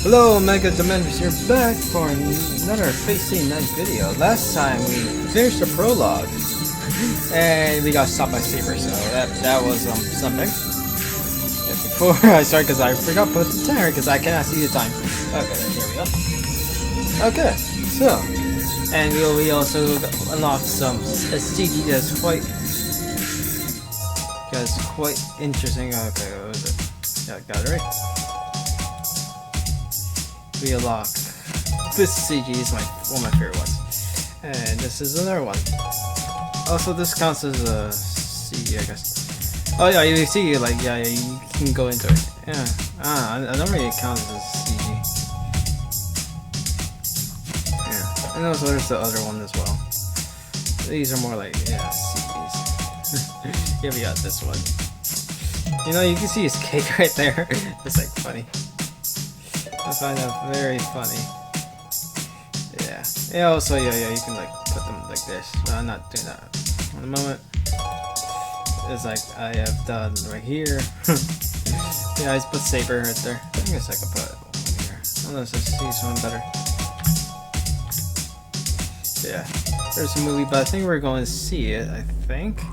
Hello, Mega Dimensions here, back for another Facing Night video. Last time we finished the prologue, and we got stopped by Saber, so that was something. And before I start, because I forgot to put the timer, because I cannot see the time. Okay, here we go. Okay, so, and we also unlocked some CG that's quite interesting. Okay, what was it? Yeah, got it right. We unlock this CG is one of my favorite ones, and this is another one. Also, this counts as a CG, I guess. Oh yeah, you see, like yeah, you can go into it. Yeah, I don't really count it as CG. Yeah, and also there's the other one as well. These are more like CGs. Here we got this one. You know, you can see his cake right there. It's like funny. I find that very funny. Yeah. Yeah, also, yeah, you can like put them like this. But I'm not doing that in the moment. It's like I have done right here. Yeah, I just put Saber right there. I guess I could put one here. Unless I see someone better. Yeah. There's a movie, but I think we're going to see it, I think.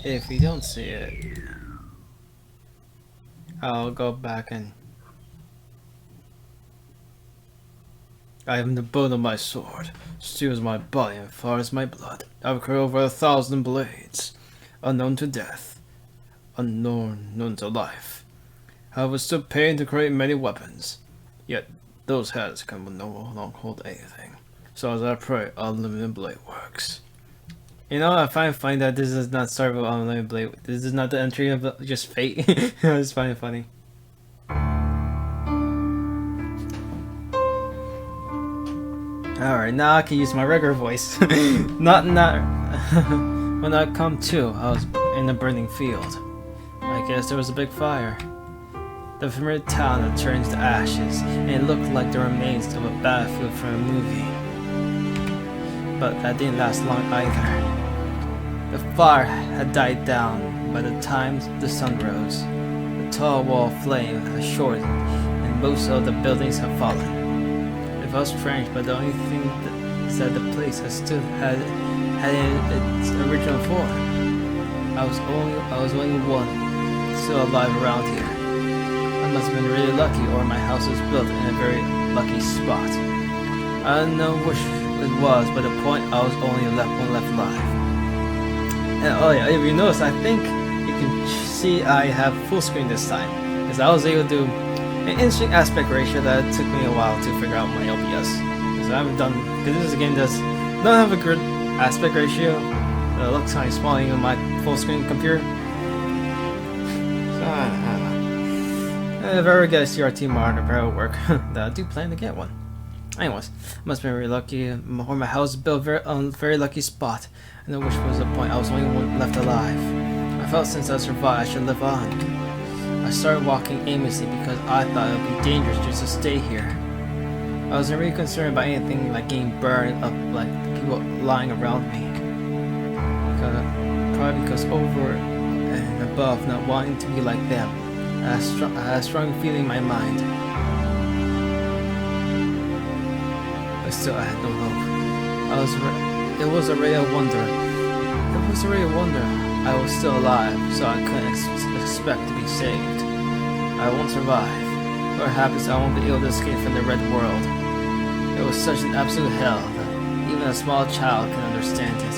If we don't see it, I'll go back and I am the bone of my sword, steals my body and fires my blood. I've cut over 1,000 blades, unknown to death, known to life. I was still paying to create many weapons, yet those hands can no longer hold anything. So as I pray, unlimited blade works. You know, I find that this is not start with unlimited blade. This is not the entry of just fate. It's funny. Alright, now I can use my regular voice. not when I come to, I was in a burning field. I guess there was a big fire. The familiar town had turned to ashes, and it looked like the remains of a battlefield from a movie. But that didn't last long either. The fire had died down by the time the sun rose. The tall wall of flame had shortened, and most of the buildings had fallen. It felt strange, but the only thing is that the place had still had its original form. I was only one still alive around here. I must have been really lucky, or my house was built in a very lucky spot. I don't know which it was, but the point I was only one left alive. And oh yeah, if you notice, I think you can see I have full screen this time, because I was able to do an interesting aspect ratio that took me a while to figure out my LPS. Because I haven't done, because this game does not have a good aspect ratio. It looks kind of small even on my full screen computer. So I don't know. If I ever get a CRT monitor, probably will work. I do plan to get one. Anyways, must have been very lucky, or my house was built on a very lucky spot, and which was the point I was the only one left alive. I felt since I survived, I should live on. I started walking aimlessly because I thought it would be dangerous just to stay here. I wasn't really concerned about anything like getting burned up like the people lying around me. Probably because over and above not wanting to be like them, I had a strong feeling in my mind. But still, I had no hope. It was already a wonder. I was still alive, so I couldn't expect to be saved. I won't survive. Perhaps I won't be able to escape from the red world. It was such an absolute hell that even a small child can understand it.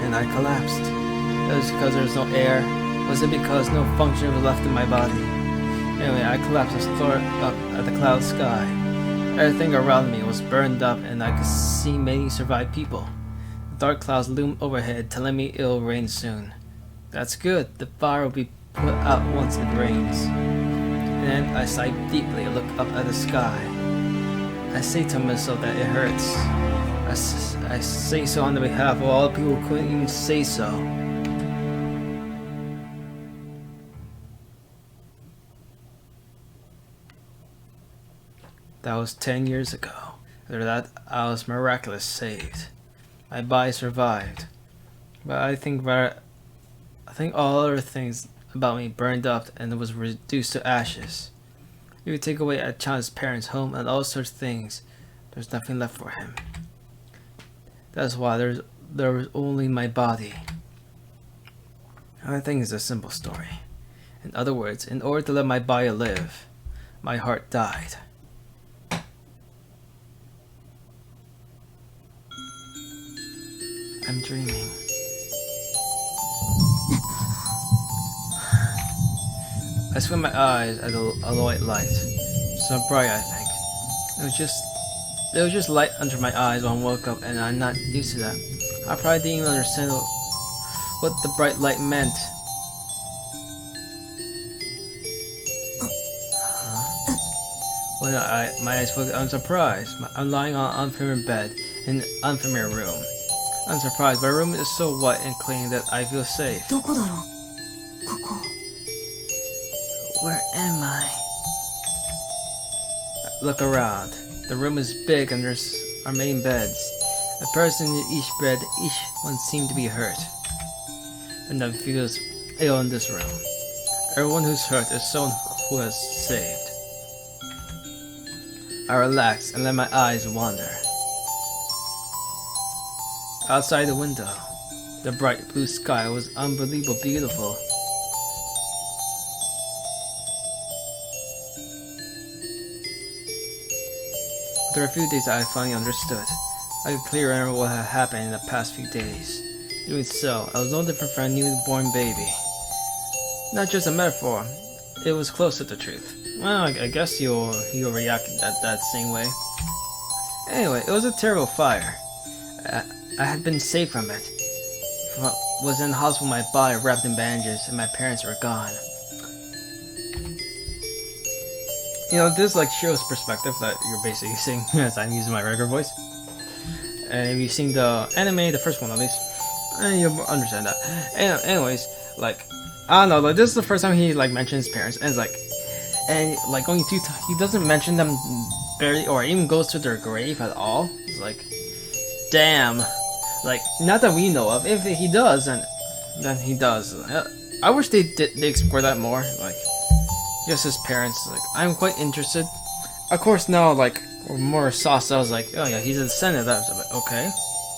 And I collapsed. It was because there was no air. Was it because no function was left in my body? Anyway, I collapsed and stared up at the cloud sky. Everything around me was burned up, and I could see many survived people. The dark clouds loomed overhead, telling me it'll rain soon. That's good. The fire will be put out once it rains. And then I sighed deeply and looked up at the sky. I say to myself that it hurts. I say so on the behalf of all the people who couldn't even say so. That was 10 years ago. After that, I was miraculously saved. My body survived. But I think I think all other things about me burned up and was reduced to ashes. You could take away a child's parents' home and all such things. There's nothing left for him. That's why there was only my body. I think it's a simple story. In other words, in order to let my body live, my heart died. I'm dreaming. I squint my eyes at a white light. So bright, I think. There was just light under my eyes when I woke up, and I'm not used to that. I probably didn't even understand what the bright light meant. When my eyes woke up, I'm surprised. I'm lying on an unfamiliar bed in an unfamiliar room. I'm surprised. My room is so white and clean that I feel safe. Where am I? Look around. The room is big and there's our main beds. A person in each bed, each one seemed to be hurt. And I feels ill in this room. Everyone who's hurt is someone who has saved. I relax and let my eyes wander. Outside the window, the bright blue sky was unbelievably beautiful. After a few days, I finally understood. I could clearly remember what had happened in the past few days. Doing so, I was no different from a newborn baby. Not just a metaphor, it was close to the truth. Well, I guess he'll react that same way. Anyway, it was a terrible fire. I had been saved from it. Was in the hospital with my body wrapped in bandages, and my parents were gone. You know, this is like Shirou's perspective that you're basically seeing as I'm using my regular voice. And if you've seen the anime, the first one at least, you'll understand that. Anyways, like, I don't know, like this is the first time he like mentions parents, and it's like, and like only 2 times he doesn't mention them barely, or even goes to their grave at all. It's like, damn, like not that we know of. If he does, then he does. I wish they explore that more, like. Just his parents, like, I'm quite interested. Of course, now, like, more sauce, I was like, oh yeah, he's a descendant. That was like, okay.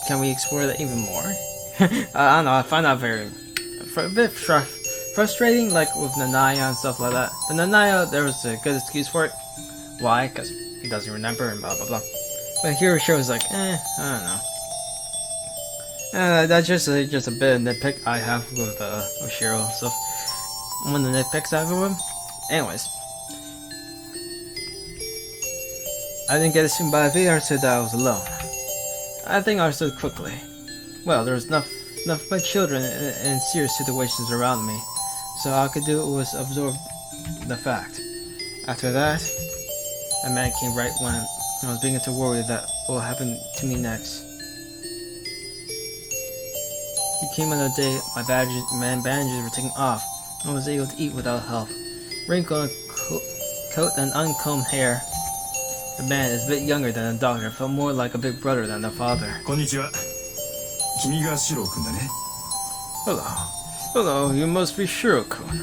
Can we explore that even more? I don't know, I find that a bit frustrating, like, with Nanaya and stuff like that. But Nanaya, there was a good excuse for it. Why? Because he doesn't remember and blah blah blah. But here shows like, I don't know. That's just a bit of nitpick I have with Shirou and stuff. One of the nitpicks I have with him. Anyways, I didn't get it soon, but I think I understood that I was alone. I think I understood quickly. Well, there was enough but children in serious situations around me, so all I could do was absorb the fact. After that, a man came right when I was beginning to worry that what will happen to me next. He came on a day my bandages were taken off, and I was able to eat without help. Wrinkled coat and uncombed hair. The man is a bit younger than the doctor, felt more like a big brother than the father. Konnichiwa. Kimi ga Shirou-kun da ne? Hello, you must be Shirou-kun.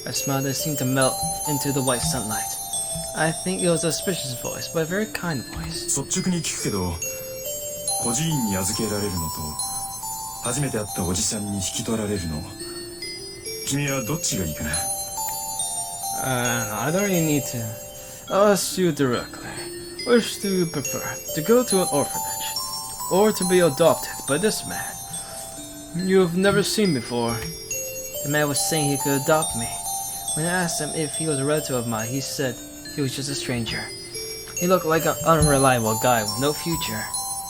A smile that seemed to melt into the white sunlight. I think it was a suspicious voice, but a very kind voice. 率直に聞くけど、孤児院に預けられるのと、初めて会ったおじさんに引き取られるの、君はどっちがいいかな? I don't really need to ask you directly. Which do you prefer, to go to an orphanage, or to be adopted by this man you've never seen before? The man was saying he could adopt me. When I asked him if he was a relative of mine, he said he was just a stranger. He looked like an unreliable guy with no future,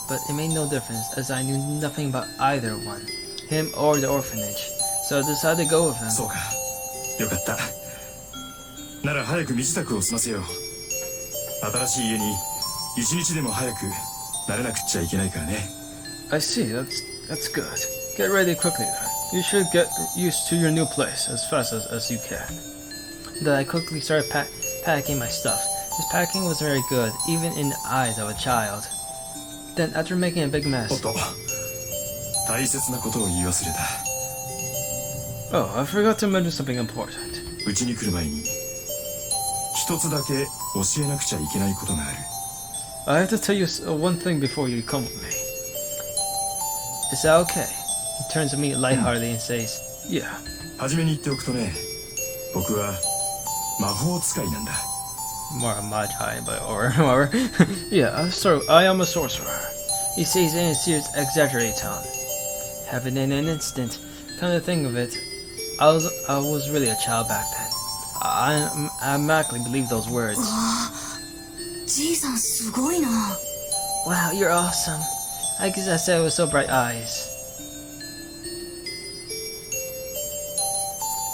but it made no difference as I knew nothing about either one, him or the orphanage, so I decided to go with him. そうか、よかった。なら早く身支度を済ませよう。新しい家に一日でも早く慣れなくっちゃいけないからね。I see, that's good. Get ready quickly then. You should get used to your new place as fast as you can. Then I quickly started packing my stuff. His packing was very good, even in the eyes of a child. Then, after making a big mess... おっと、大切なことを言い忘れた。Oh, I forgot to mention something important. うちに来る前に一つだけ教えなくちゃいけないことがある。 I have to tell you one thing before you come with me. Is that okay? He turns to me lightheartedly and says, Yeah. はじめに言っておくとね、僕は魔法使いなんだ。 More Magi, but or yeah, so I am a sorcerer. He says in a serious, exaggerated tone. Happened in an instant. Come to think of it, I was really a child back then. I automatically believe those words. じいさんすごいな。 Wow, you're awesome. I guess I said it with so bright eyes.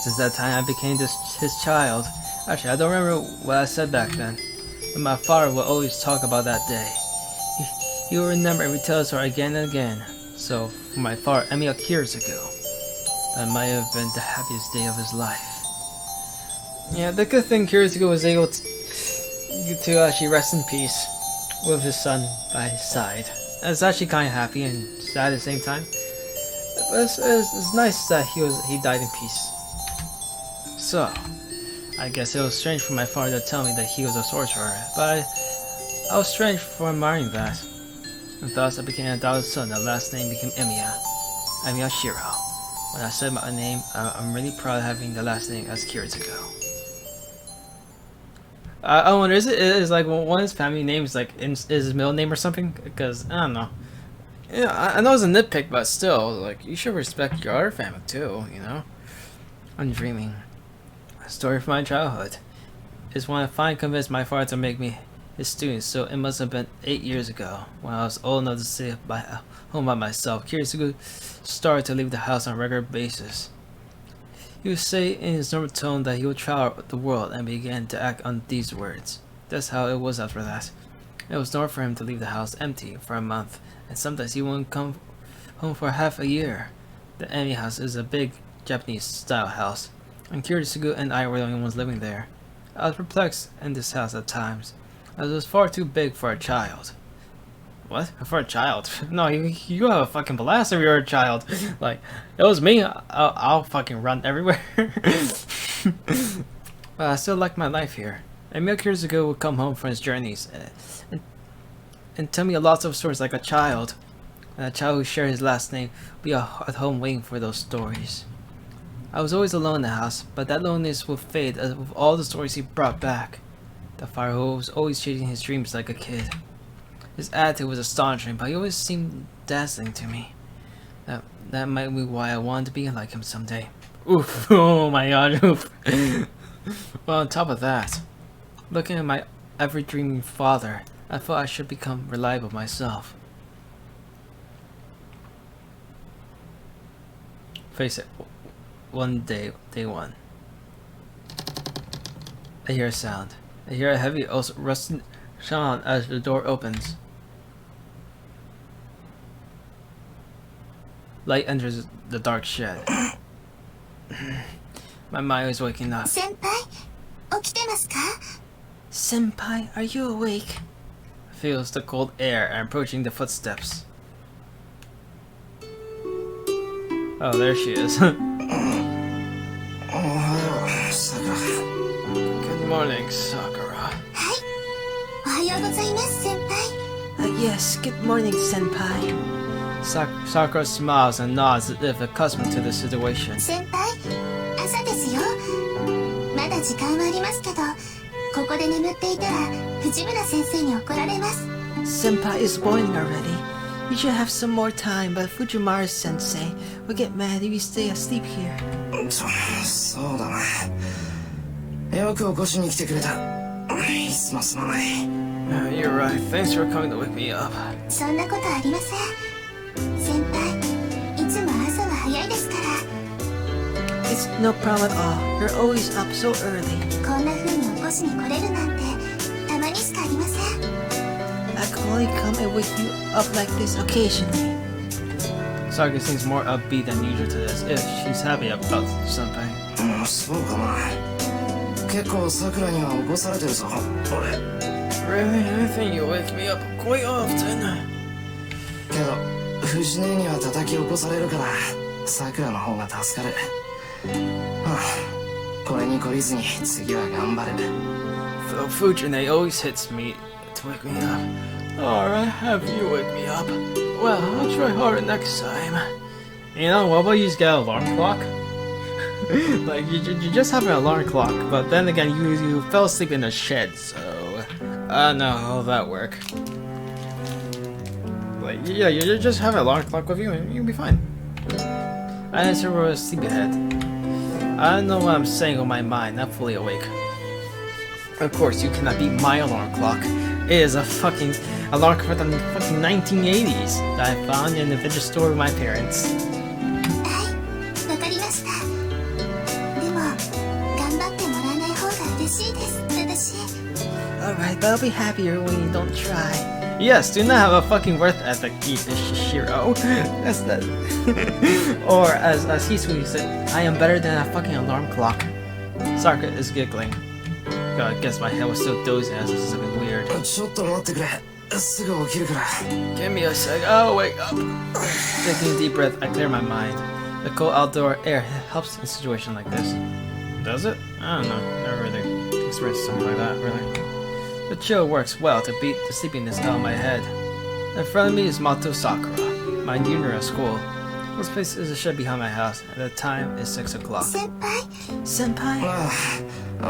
Since that time, I became his child. Actually, I don't remember what I said back then, but my father would always talk about that day. He would remember and retell the story again and again. So, for my father, years ago, that might have been the happiest day of his life. Yeah, the good thing Kirisuke was able to actually rest in peace with his son by his side. It's actually kind of happy and sad at the same time. But it's nice that he died in peace. So, I guess it was strange for my father to tell me that he was a sorcerer, but I was strange for admiring that. And thus I became an adopted son. The last name became Emiya Shirou. When I said my name, I'm really proud of having the last name as Kirisuke. I wonder, is like one of his family names like is his middle name or something? Because I don't know. Yeah, I know it's a nitpick, but still, like you should respect your other family too. You know. I'm dreaming. A story from my childhood is when I finally convinced my father to make me his student. So it must have been 8 years ago when I was old enough to stay home by myself. Kirisuke started to leave the house on a regular basis. He would say in his normal tone that he would travel the world and began to act on these words. That's how it was after that. It was normal for him to leave the house empty for a month, and sometimes he wouldn't come home for half a year. The Emi house is a big Japanese-style house, and Kirisuke and I were the only ones living there. I was perplexed in this house at times, as it was far too big for a child. What? For a child? No, you have a fucking blast if you're a child. Like, it was me, I'll fucking run everywhere. But I still like my life here. And Kirisuke would come home from his journeys and tell me lots of stories like a child. And a child who shared his last name would be at home waiting for those stories. I was always alone in the house, but that loneliness would fade with all the stories he brought back. The fire was always chasing his dreams like a kid. His attitude was astonishing, but he always seemed dazzling to me. That might be why I wanted to be like him someday. Oof! Oh my god! Oof! Well, on top of that, looking at my ever-dreaming father, I thought I should become reliable myself. Face it. Day one. I hear a sound. I hear a heavy, also rusty sound as the door opens. Light enters the dark shed. My mind is waking up. Senpai, 起きてますか? Senpai, are you awake? Feels the cold air and approaching the footsteps. Oh, there she is. Good morning, Sakura. はい。おはようございます、先輩。Yes, good morning, Senpai. Sakura smiles and nods as if accustomed to the situation. 先輩、朝ですよ。まだ時間はありますけど、ここで眠っていたら藤村先生に怒られます。Senpai is morning already. You should have some more time, but Fujimaru-sensei will get mad if you stay asleep here. そうだな。よく起こしに来てくれた。いつもすまない。You're right. Thanks for coming to wake me up. そんなことありません。先輩、いつも朝は早いですから。It's no problem at all. You're always up so early. こんな風に起こしに来れるなんてたまにしかありません。I can only come and wake you up like this occasionally. Sakura seems more upbeat than usual to this, if she's happy about something. そうかな。結構桜には起こされてるぞ、俺。Really? I think you wake me up quite often. けど、藤姉には叩き起こされるから、桜の方が助かる。これに懲りずに次は頑張る。 Fujine always hits me to wake me up. Alright, have you wake me up. Well, I'll try harder next time. You know, what about you just get an alarm clock? Like, you just have an alarm clock, but then again, you fell asleep in a shed, so... I don't know how that work. Like, yeah, you just have an alarm clock with you and you'll be fine. I answer with a sleepyhead. I don't know what I'm saying on my mind, not fully awake. Of course, you cannot beat my alarm clock. It is a fucking alarm clock from the fucking 1980s that I found in the vintage store with my parents. はい、わかりました。でも、頑張ってもらわない方が嬉しいです、私。 Alright, but I'll be happier when you don't try. Yes, do not have a fucking worth ethic, Shirou. That's that. Or as Hisui said, I am better than a fucking alarm clock. Sakura is giggling. God, I guess my head was still dozing as this is looking weird. ちょっと待ってくれ。すぐ起きるから。 Give me a sec. Oh, wake up. Taking a deep breath, I clear my mind. The cold outdoor air helps in a situation like this. Does it? I don't know. Never really experienced something like that, really. The chill works well to beat the sleepiness out of my head. In front of me is Mato Sakura, my junior at school. This place is a shed behind my house, and the time is 6 o'clock. 先輩、 Senpai?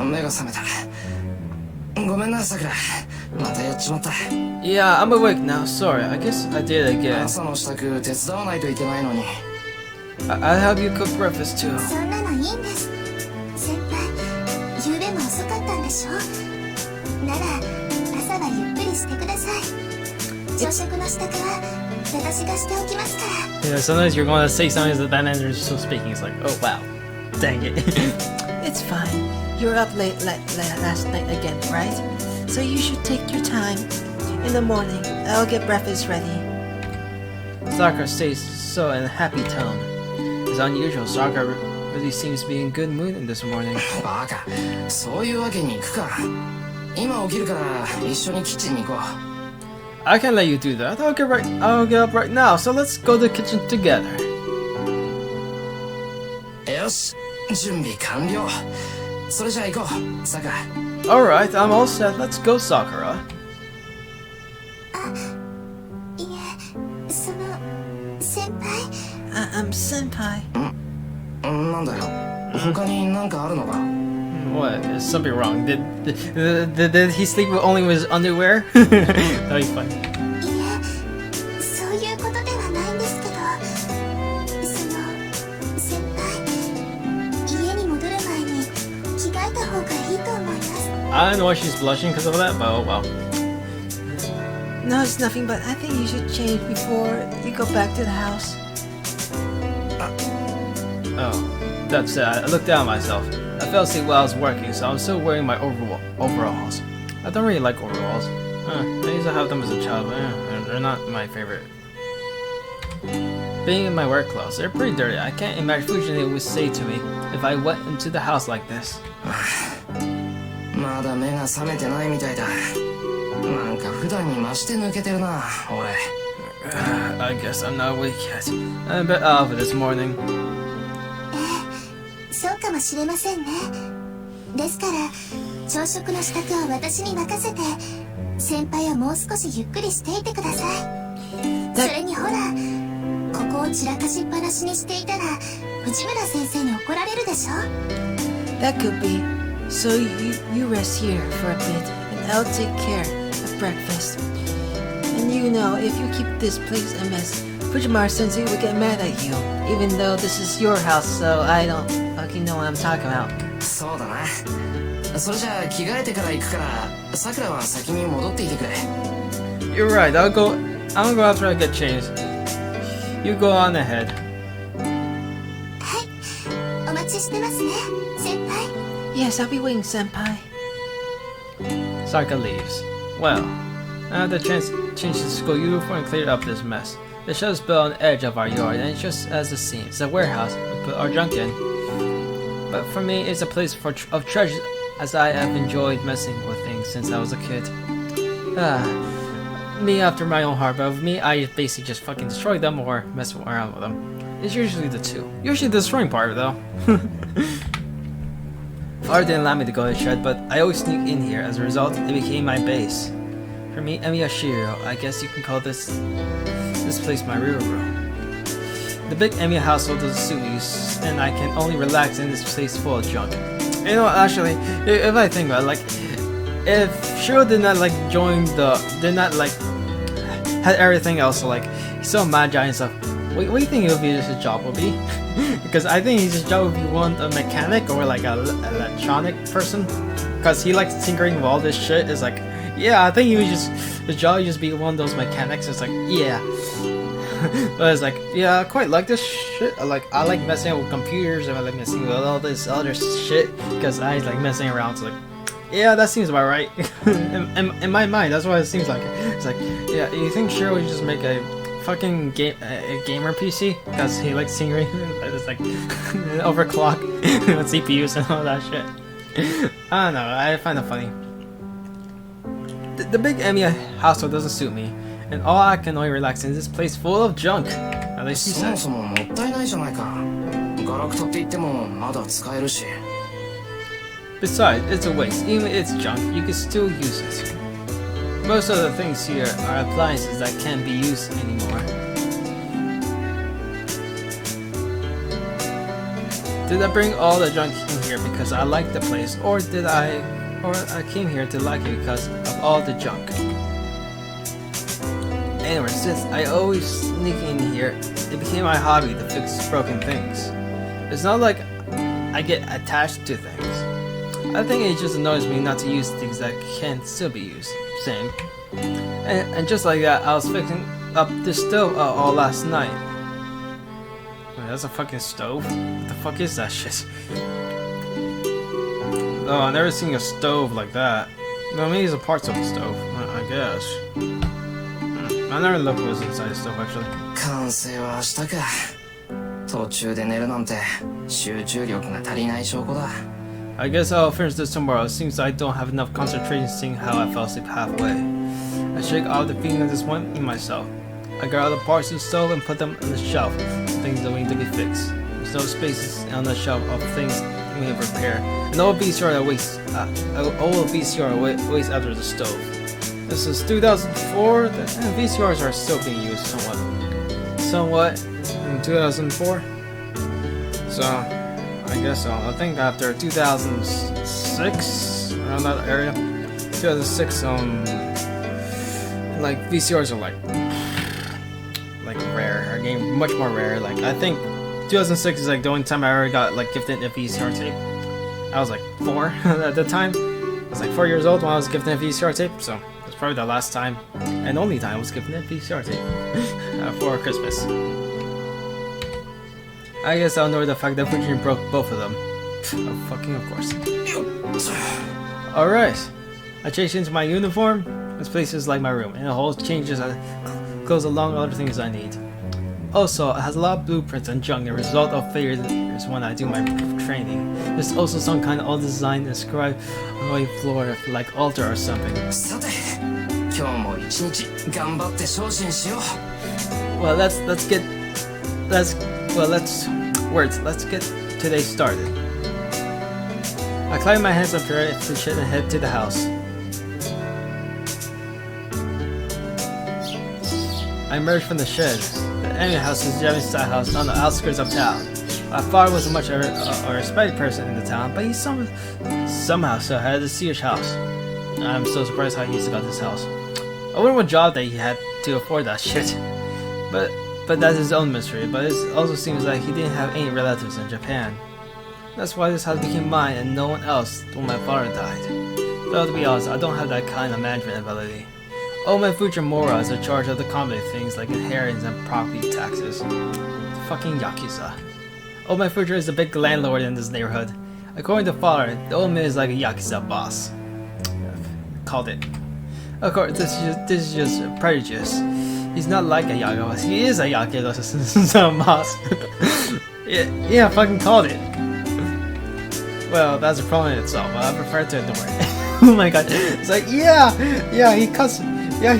目が覚めた。ごめんな、さくら。またやっちまった。 Yeah, I'm awake now. Sorry, I guess I did it again. 朝の支度手伝わないといけないのに。I'll help you cook breakfast too. そんなのいいんです。先輩、夕べも遅かったんでしょ。なら、朝はゆっくりしてください。朝食の支度は私がしておきますから。 Yeah, sometimes you're going to say something that then you're still speaking. It's like, oh wow, dang it. It's fine. You were up late last night again, right? So you should take your time. In the morning, I'll get breakfast ready. Sakura stays so in a happy tone. It's unusual. Sakura really seems to be in good mood in this morning. バカ、そういうわけにいくか。今起きるから一緒にキッチンに行こ I can't let you do that. I'll get up right now. So let's go to the kitchen together. う。よし、準備完了。それじゃあ行こう、さくら。 All right, I'm all set. Let's go, Sakura. いえ、その、先輩。I'm Senpai. なんだよ。他になんかあるのか？ What? Is something wrong? Did he sleep only with his underwear? That'd be funny. いえ、そういうことではないんですけど、その、先輩、家に戻る前に着替えた方がいいと思います。 I don't know why she's blushing because of that, but oh well. No, it's nothing, but I think you should change before you go back to the house. Oh, that's it. I looked down at myself. I fell asleep while I was working, so I'm still wearing my overalls. I don't really like overalls. I used to have them as a child, but they're not my favorite. Being in my work clothes, they're pretty dirty. I can't imagine Fujine would say to me if I went into the house like this. まだ目が覚めてないみたいだ。なんか普段に増して抜けてるな、俺。I guess I'm not awake yet. I'm a bit off this morning. そうかもしれませんね。ですから朝食の支度は私に任せて、先輩はもう少しゆっくりしていてください。それにほら、ここを散らかしっぱなしにしていたら藤村先生に怒られるでしょ。 That could be. So you rest here for a bit, and I'll take care of breakfast. And you know, if you keep this place a mess, Fujimaru-sensei will get mad at you, even though this is your house, so I don't fucking know what I'm talking about. そうだな。それじゃあ着替えてから行くから、さくらは先に戻っていてくれ。 You're right. I'll go after I get changed. You go on ahead. はい、お待ちしてますね、先輩。 Yes, I'll be waiting, Senpai. Sakura leaves. Well, I had the chance to change the school uniform and clear up this mess. The shed is built on the edge of our yard, and it's just as it seems. It's a warehouse we put our junk in. But for me, it's a place of treasures, as I have enjoyed messing with things since I was a kid. Me after my own heart, but with me, I basically just fucking destroy them or mess around with them. It's usually the 2. Usually the destroying part, though. Father didn't allow me to go to the shed, but I always sneak in here. As a result, it became my base. For me, Emi Shirou, I guess you can call this place my real room. The big Emi household doesn't suit me, and I can only relax in this place full of junk. You know, actually, if I think about it, like, if Shirou did not like had everything else, so, like, he's so magi and stuff. What do you think it would be his job would be? Because I think his job would be one a mechanic or like an electronic person. Because he likes tinkering with all this shit. It's like, yeah, I think he would his job would just be one of those mechanics. It's like, yeah. But it's like, yeah, I quite like this shit. I like messing with computers and I like messing with all this other shit. Because I like messing around. So like, yeah, that seems about right. in my mind, that's what it seems like. It's like, yeah, you think Shirou would just make a fucking gamer PC because he likes tinkering. It's like overclock with CPUs and all that shit. I don't know. I find it funny. The big Emi household doesn't suit me, and all I can only relax in is this place full of junk. At least he そも said. そももったいないじゃないか。ガラクタって言ってもまだ使えるし。 Besides, it's a waste. Even if it's junk, you can still use it. Most of the things here are appliances that can't be used anymore. Did I bring all the junk in here because I like the place, or I came here to like it because of all the junk? Anyway, since I always sneak in here, it became my hobby to fix broken things. It's not like I get attached to things. I think it just annoys me not to use things that can still be used. Same. And just like that, I was fixing up this stove all last night. Wait, that's a fucking stove? What the fuck is that shit? Oh, I've never seen a stove like that. No, maybe it's a parts of a stove, I guess. I never looked what was inside the stove, actually. 完成は明日か。途中で寝るなんて集中力が足りない証拠だ。I guess I'll finish this tomorrow. It seems I don't have enough concentration seeing how I fell asleep halfway. I shake off the feeling of disappointment in myself. I got all the parts of the stove and put them on the shelf. Things that need to be fixed. There's no spaces on the shelf of things we need to repair. An old VCR that waits after the stove. This is 2004. The VCRs are still being used somewhat in 2004. So I guess so. I think after 2006, around that area, 2006, like VCRs are like rare. Or game much more rare. Like I think 2006 is like the only time I ever got like gifted a VCR tape. I was like 4 at the time. I was like 4 years old when I was gifted a VCR tape. So it's probably the last time and only time I was gifted a VCR tape for Christmas. I guess I'll know the fact that Fujin broke both of them. Oh, fucking of course. Alright. I changed into my uniform. This place is like my room, and the whole changes goes along with other things I need. Also, it has a lot of blueprints and junk, the result of failures when I do my training. There's also some kind of old design inscribed on the floor, like altar or something. さて、今日も一日頑張って精進しよう。 Well, let's get today started. I climb my hands up here to shit and head to the house. I emerged from the shed. The enemy house is a Japanese style house on the outskirts of town. My father wasn't much of a respected person in the town, but he somehow still had a siege house. I'm so surprised how he used to got this house. I wonder what job that he had to afford that shit. But that's his own mystery, but it also seems like he didn't have any relatives in Japan. That's why this house became mine and no one else when my father died. Though to be honest, I don't have that kind of management ability. Old Fujimura is in charge of the common things like inheritance and property taxes. Fucking Yakuza. Old Fujimura is the big landlord in this neighborhood. According to father, the old man is like a Yakuza boss. Called it. Of course, this is just prejudice. He's not like a Yakuza. He is a Yakuza boss. yeah, fucking called it. Well, that's a problem in itself, but I prefer to ignore it. Oh my god. It's like, yeah, he cuts. Yeah,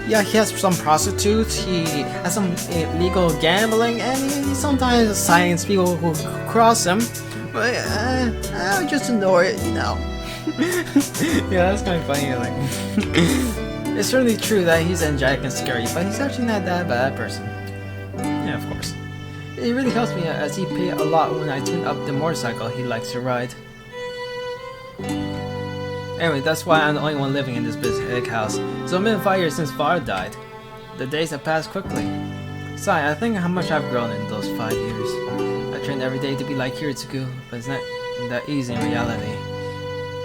yeah, he has some prostitutes, he has some illegal gambling, and he sometimes assigns people who cross him. But I would just ignore it, you know. Yeah, that's kind of funny. Like, it's certainly true that he's angelic and scary, but he's actually not that bad person. Yeah, of course. It really helps me as he paid a lot when I tune up the motorcycle he likes to ride. Anyway, that's why I'm the only one living in this big house. So it's been 5 years since father died. The days have passed quickly. Sigh, I think how much I've grown in those 5 years. I train every day to be like Hiritsugu, but it's not that easy in reality.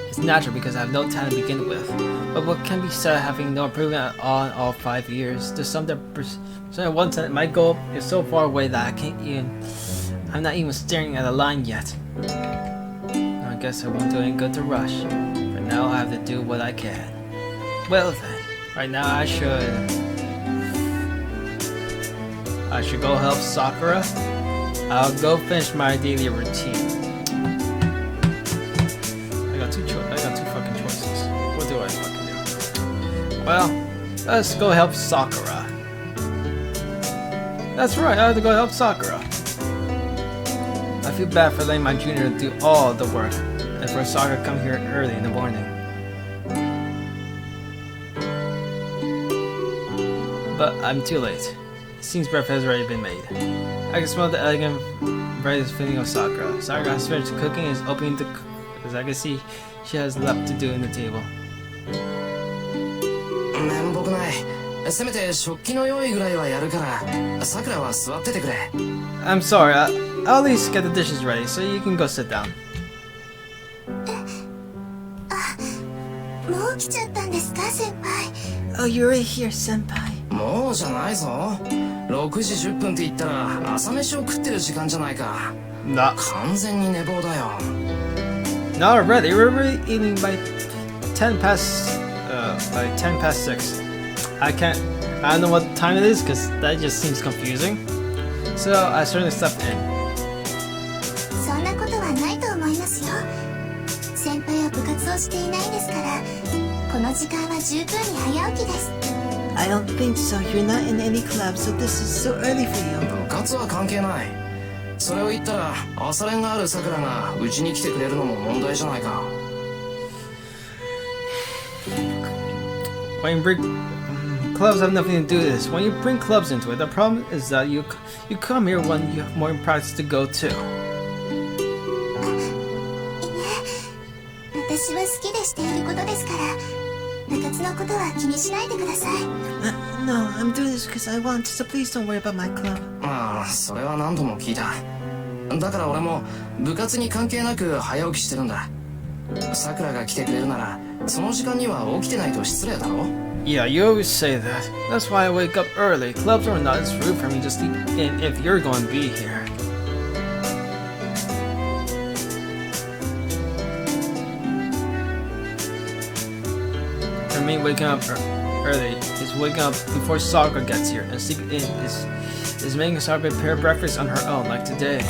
It's natural because I have no talent to begin with. But what can be said having no improvement at all 5 years? There's something one time my goal is so far away that I'm not even staring at a line yet. I guess I won't do any good to rush. For now I have to do what I can. Well then, right now I should go help Sakura. I'll go finish my daily routine. I got two fucking choices. What do I fucking do? Well, let's go help Sakura. That's right, I have to go help Sakura. I feel bad for letting my junior do all the work and for Sakura to come here early in the morning. But I'm too late. It seems breakfast has already been made. I can smell the elegant bright feeling of Sakura. Sakura has finished cooking and is opening the as I can see she has left to do in the table. 面目ない。せめて食器の用意ぐらいはやるから、さくらは座っててくれ。I'm sorry, I'll at least get the dishes ready, so you can go sit down. もう来ちゃったんですか、先輩。 Oh, you're right here, senpai. もうじゃないぞ。6時10分って言ったら朝飯を食ってる時間じゃないか。完全に寝坊だよ。 Not already. We're already eating by 10 past 6. I don't know what time it is because that just seems confusing. So I certainly slept in. そんなことはないと思いますよ。先輩は部活をしていないんですから、この時間は十分に早起きです。 I don't think so. You're not in any club, so this is so early for you. 部活は関係ない。それを言ったら朝練があるさくらがうちに来てくれるのも問題じゃないか。 When you bring clubs have nothing to do with this. When you bring clubs into it, the problem is that you come here when you have more practice to go to. いえ、私は好きでしていることですから、部活のことは気にしないでください。No, I'm doing this because I want to, so please don't worry about my club. ああ、それは何度も聞いた。だから俺も部活に関係なく早起きしてるんだ。さくらが来てくれるなら、その時間には起きてないと失礼だろ。 Yeah, you always say that. That's why I wake up early. Clubs or not, it's rude for me to sleep in if you're going to be here. For me, waking up early is waking up before Sakura gets here, and sleeping in is making Sakura prepare breakfast on her own, like today.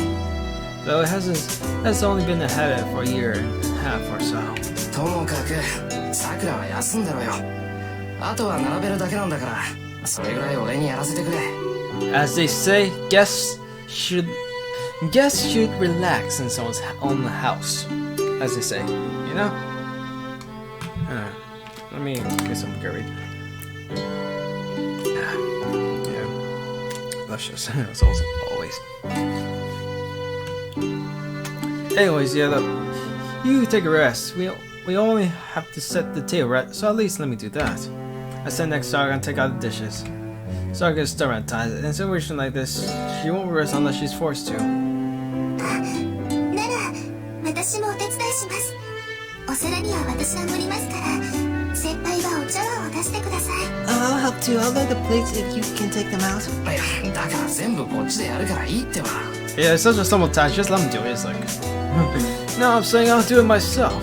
Though it has only been a habit for a year and a half or so. ともかくさくらは休んでろよ。あとは並べるだけなんだから、それぐらい俺にやらせてくれ。 As they say, guests should relax in someone's own house. As they say, you know. Let me get some Gary. Yeah, that's just as always. Anyways, yeah, look, you take a rest. We only have to set the table, right? So at least let me do that. I stand next to Saga and take out the dishes. Saga gets stubborn at times. In a situation like this, she won't rest unless she's forced to. なら、私もお手伝いします。お皿には私が盛りますから、先輩はお茶碗を出してください。I'll help too. I'll load the plates if you can take them out. いや、だから全部こっちでやるからいいってば。 Yeah, it's such a simple task. Just let me do it. It's like, no, I'm saying I'll do it myself.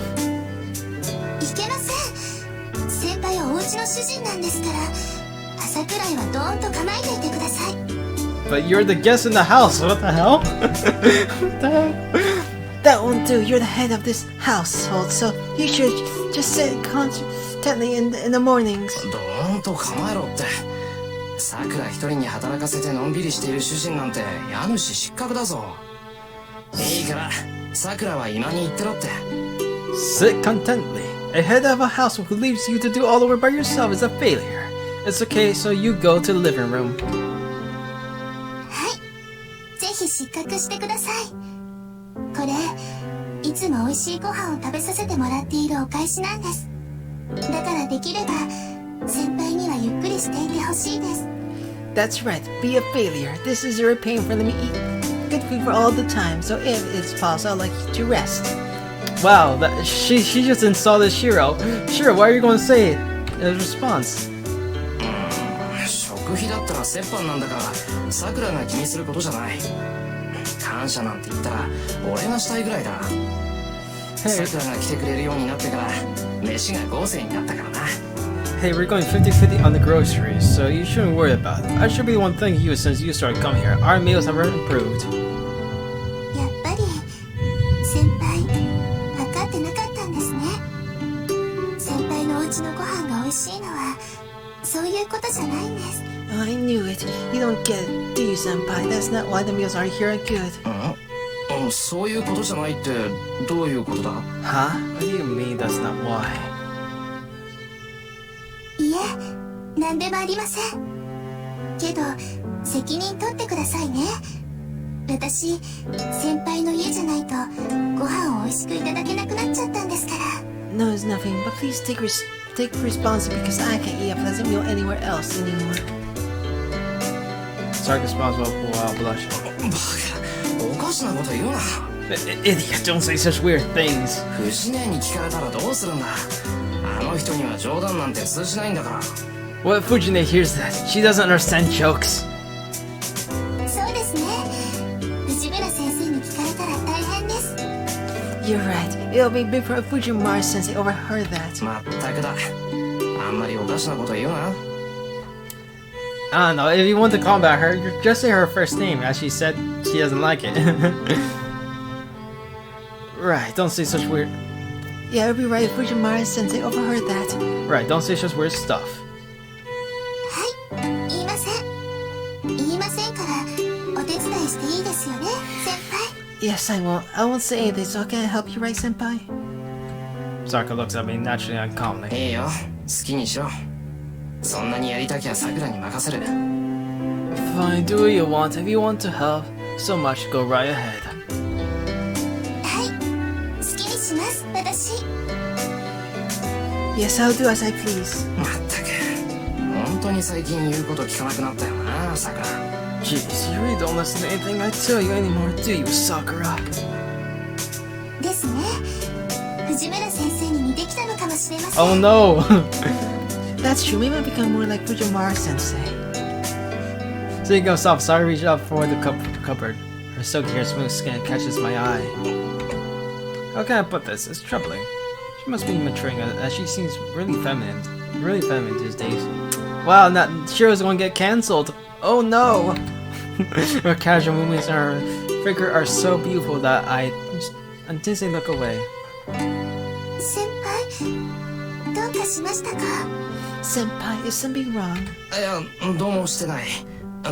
いけません。先輩はお家の主人なんですから、朝くらいはドーンと構えていてください。 But you're the guest in the house. What the hell? What the hell? That won't do. You're the head of this household, so you should just sit constantly in the mornings. ドーンんと構えろって。さくら一人に働かせてのんびりしている主人なんて家主失格だぞ。いいからさくらは今に行ってろって。 Sit contentedly. A head of a household who leaves you to do all the work by yourself is a failure. It's okay, so you go to the living room. はい、ぜひ失格してください。これいつも美味しいご飯を食べさせてもらっているお返しなんです。だからできれば先輩にはゆっくりしていてほしいです。 That's right, be a failure. This is your pain for letting me eat good food for all the time, so if it's possible, I'd like you to rest. Wow, she just insulted Shirou. Shirou, what are you going to say as response? 食費だったら折半なんだからさくらが気にすることじゃない。感謝なんて言ったら俺がしたいぐらいだ。さくらが来てくれるようになってから飯が豪勢になったからな。 Hey, we're going 50-50 on the groceries, so you shouldn't worry about it. I should be the one thanking you since you started coming here. Our meals have improved. やっぱり先輩分かってなかったんですね。先輩のお家のご飯が美味しいのはそういうことじゃないんです。 I knew it. You don't get it, do you, senpai? That's not why the meals are here are good. そういうことじゃないってどういうことだ？ Huh? What do you mean that's not why? いえ、なんでもありません。けど責任取ってくださいね。私先輩の家じゃないとご飯を美味しくいただけなくなっちゃったんですから。 No, it's nothing, but please take responsibility because I can't eat a pleasant meal anywhere else anymore. Sark responsible while blushing. バカ、おかしなこと言うな。 Idiot, don't say such weird things. 藤姉に聞かれたらどうするんだ。あの人には冗談なんて通じないんだから。 What if Fujine hears that? She doesn't understand jokes. そうですね。藤村先生に聞かれたら大変です。 You're right. It'll be big for if Fujimura sensei overheard that. まったくだ。あんまりおかしなこと言うな。 I don't know, if you want to combat her, just say her first name, as she said she doesn't like it. Right, don't say such weird... Yeah, it'll be right if Fujimura sensei overheard that. Right, don't say such weird stuff. はい、言いません。言いませんからお手伝いしていいですよね、先輩。 Yes, I won't. I won't say anything, so can I help you, right, senpai? Sarka looks at me naturally and calmly. いいよ、好きにしろ。そんなにやりたきゃさくらに任せる。 Fine, do what you want. If you want to help so much, go right ahead. はい、好きにします、私。 Yes, I'll do as I please. まったく、本当に最近言うこと聞かなくなったよな、さくら。 Jeez, you really don't listen to anything I tell you anymore, do you, Sakura? ですね。藤村先生に似てきたのかもしれません。 Oh no! That's true. Maybe I'll become more like Fujimura sensei. So you go soft. Sorry, reach out for the cupboard. Her silky hair, smooth skin catches my eye. How can I put this? It's troubling. She must be maturing as she seems really feminine these days. Wow, now Shirou's going to get cancelled. Oh no! Her casual movements and her figure are so beautiful that I instantly look away. 先輩、どうかしましたか？ Senpai, is something wrong? いや、どうもしてない。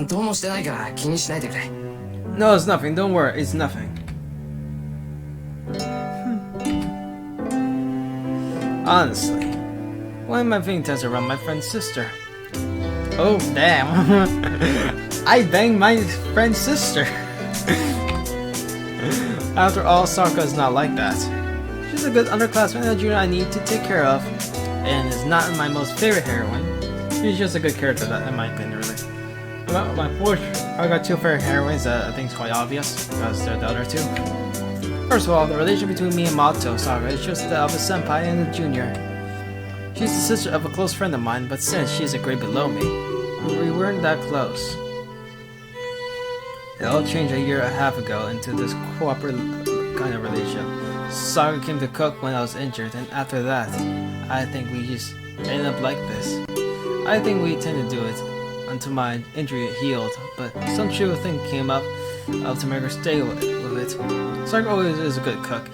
どうもしてないから気にしないでくれ。 No, it's nothing. Don't worry. It's nothing. Honestly, why am I feeling tense around my friend's sister? Oh, damn. I banged my friend's sister. After all, Sakura is not like that. She's a good underclassman and a junior I need to take care of, and is not my most favorite heroine. She's just a good character, in my opinion, really. About my portrait, I got two favorite heroines that I think is quite obvious, because they're the other two. First of all, the relationship between me and Mato Sakura is just that of a senpai and a junior. She's the sister of a close friend of mine, but since she's a grade below me, we weren't that close. It all changed a year and a half ago into this cooperative kind of relationship. Sakura came to cook when I was injured, and after that, I think we just ended up like this. I think we tend to do it until my injury healed, but some true thing came up to make her stay with it. Sakura always is a good cook,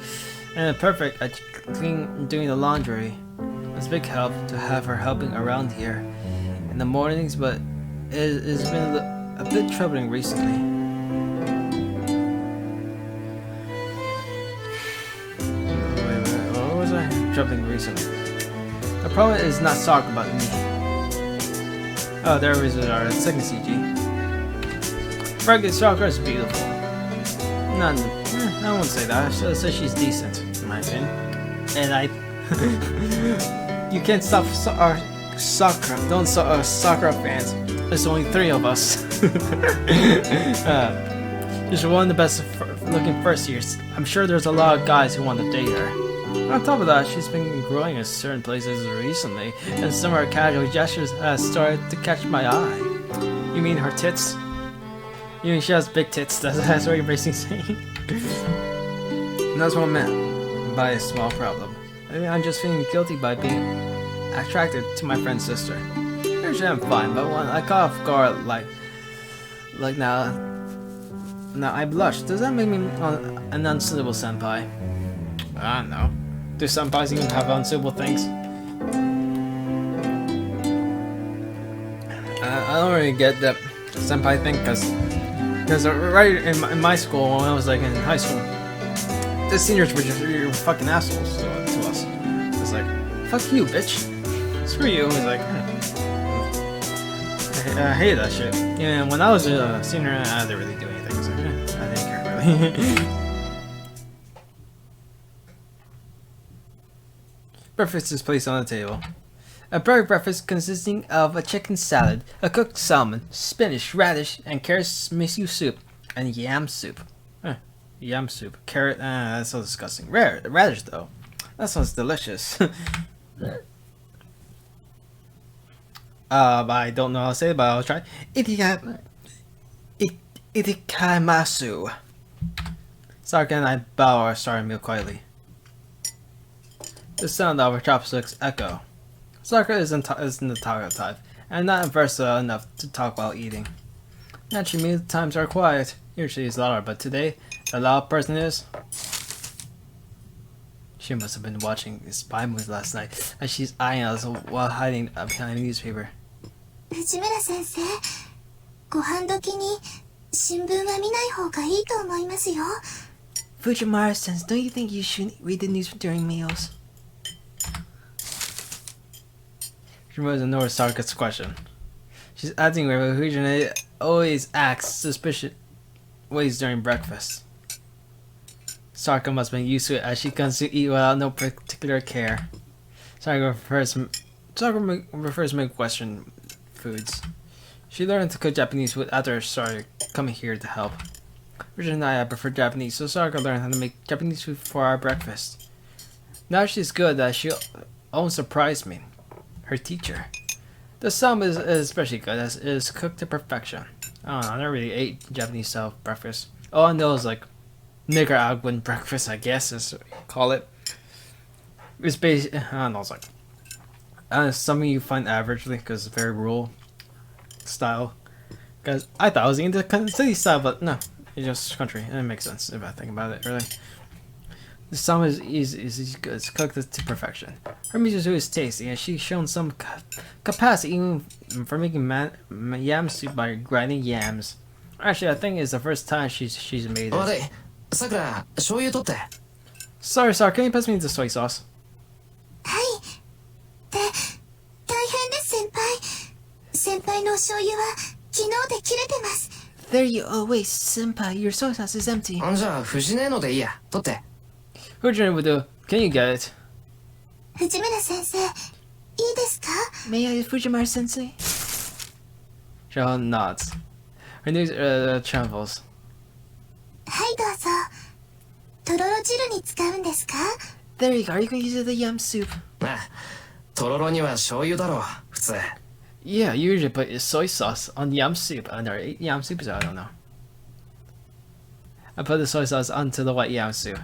and perfect at doing the laundry. It's a big help to have her helping around here. in the mornings, but it's been a bit troubling recently. Wait, what was I troubling recently? The problem is not Sakura, but me. Oh, there is our second CG. Frankly, Sakura is beautiful. None. I won't say that. I should say she's decent, in my opinion. And you can't stop Sakura. Don't Sakura fans. There's only 3 of us. She's one of the best looking first years. I'm sure there's a lot of guys who want to date her. On top of that, she's been growing in certain places recently, and some of her casual gestures have started to catch my eye. You mean her tits? You mean she has big tits? That's what you're basically saying? And that's what I meant by a small problem. I mean, I'm just feeling guilty by being attracted to my friend's sister. Usually I'm fine, but when I caught off guard, like now I blush. Does that make me an unsuitable senpai? I don't know. Do senpais even have unsuitable things? I don't really get that senpai thing, because right in my school, when I was like in high school, the seniors were just fucking assholes to us. It's like, fuck you, bitch. Screw you. It was like, I hate that shit. Yeah, when I was a senior, I didn't really do anything. So, I didn't care really. Breakfast is placed on the table. A breakfast consisting of a chicken salad, a cooked salmon, spinach, radish, and carrot miso soup, and yam soup. Yam soup. Carrot, that's so disgusting. Radish, though. That sounds delicious. I don't know how to say it, but I'll try. Itikaimasu. Sakura and I bow our starry meal quietly. The sound of our chopsticks echo. Sakura isn't the talkative type, and not versatile enough to talk while eating. Naturally, meal times are quiet. Usually it's louder, but today, the loud person is... She must have been watching spy movies last night, as she's eyeing us while hiding behind a newspaper. 藤村先生、ご飯時に新聞は見ない方がいいと思いますよ。 Fujimura-sense, don't you think you should read the news during meals? She was ignoring Sakura's question. She's acting where Fujimura always acts suspicious ways during breakfast. Sakura must have been used to it, as she comes to eat without no particular care. Sakura prefers to make Western foods. She learned to cook Japanese food after she started coming here to help. Richard and I prefer Japanese, so Sakura learned how to make Japanese food for our breakfast. Now she's good that she almost surprised me. Her teacher. The salmon is especially good, as it is cooked to perfection. I don't know, I never really ate Japanese style breakfast. All I know is like Nicaraguan breakfast, I guess is what you call it. It's based, I don't know, it's like something you find averagely, because it's very rural style. Because I thought I was into city style, but no, it's just country, and it makes sense if I think about it, really. The salmon is good, it's cooked to perfection. Her miso soup is tasty, and she's shown some capacity even for making yam soup by grinding yams. Actually, I think it's the first time she's made it. Sakura, 醤油取って。 Sorry, can you pass me the soy sauce? はい。大変です先輩。先輩のお醤油は昨日で切れてます。 There you oh wait, senpai, your soy sauce is empty. じゃあ、藤根のでいいや。取って。Fujin would do. Can you get it? 藤村先生、いいですか？ May I, Fujimura-sensei? Cheryl nods. Her news travels. はいどうぞ。とろろ汁に使うんですか？ There you go, are you gonna use the yam soup? とろろには醤油だろう、普通。 Yeah, you usually put soy sauce on yam soup, and there are 8 yam soups, I don't know. I put the soy sauce onto the white yam soup.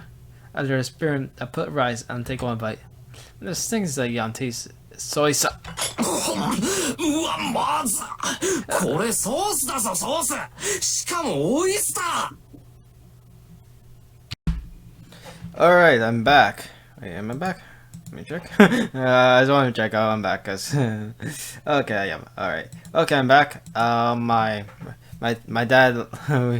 After a spoon, I put rice and take one bite. This thing's like yam tastes soy sauce. うわ、まずこれソースだぞ、ソースしかもオイスター Alright, I'm back. Wait, am I back? Let me check. I just want to check. Oh, I'm back, guys. Okay, yeah, all right. Okay, I'm back. My dad,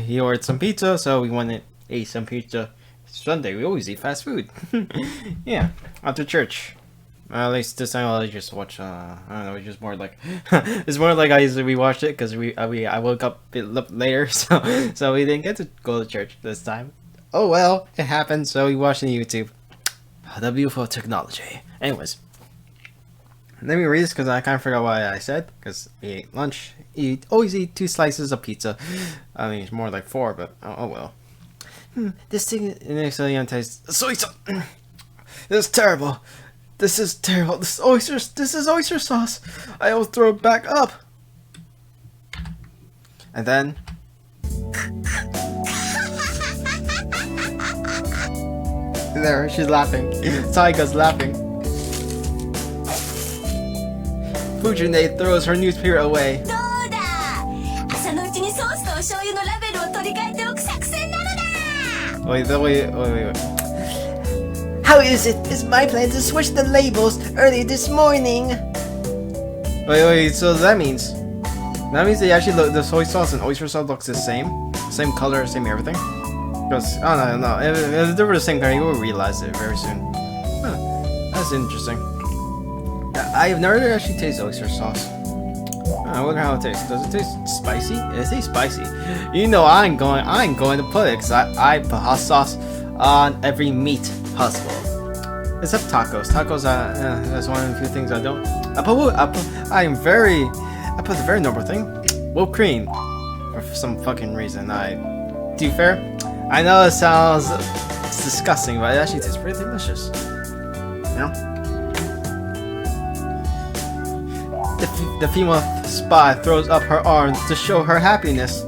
he ordered some pizza, so we went and ate some pizza. Sunday, we always eat fast food. Yeah, after church. At least this time I'll just watch. I don't know. It's just more like it's more like I usually we watched it because I woke up a bit later, so we didn't get to go to church this time. Oh well, it happened. So we watched on YouTube. The beautiful technology. Anyways, let me read this because I kind of forgot what I said. Because we ate lunch. Always eat 2 slices of pizza. I mean, it's more like 4, but oh well. This thing initially tastes soy sauce. This is terrible. This is terrible. This is oyster sauce. I will throw it back up. And then there, she's laughing. Taiga's laughing. Fujine throws her newspaper away. どうだ朝のうちにソースとお醤油のラベルを取り替えておく作戦なのだ Wait. How is it? It's my plan to switch the labels early this morning. Wait, so that means they actually look, the soy sauce and oyster sauce looks the same color, same everything. Because no, if they were the same color, you would realize it very soon. Huh, that's interesting. I've never actually tasted oyster sauce. I wonder how it tastes. Does it taste spicy? It tastes spicy. You know, I ain't going to put it because I put hot sauce on every meat possible. Except tacos. Tacos, that's one of the few things I don't. I put the very normal thing, whipped cream, for some fucking reason. To be fair, I know it sounds disgusting, but it actually tastes pretty delicious. You know? The female spy throws up her arms to show her happiness.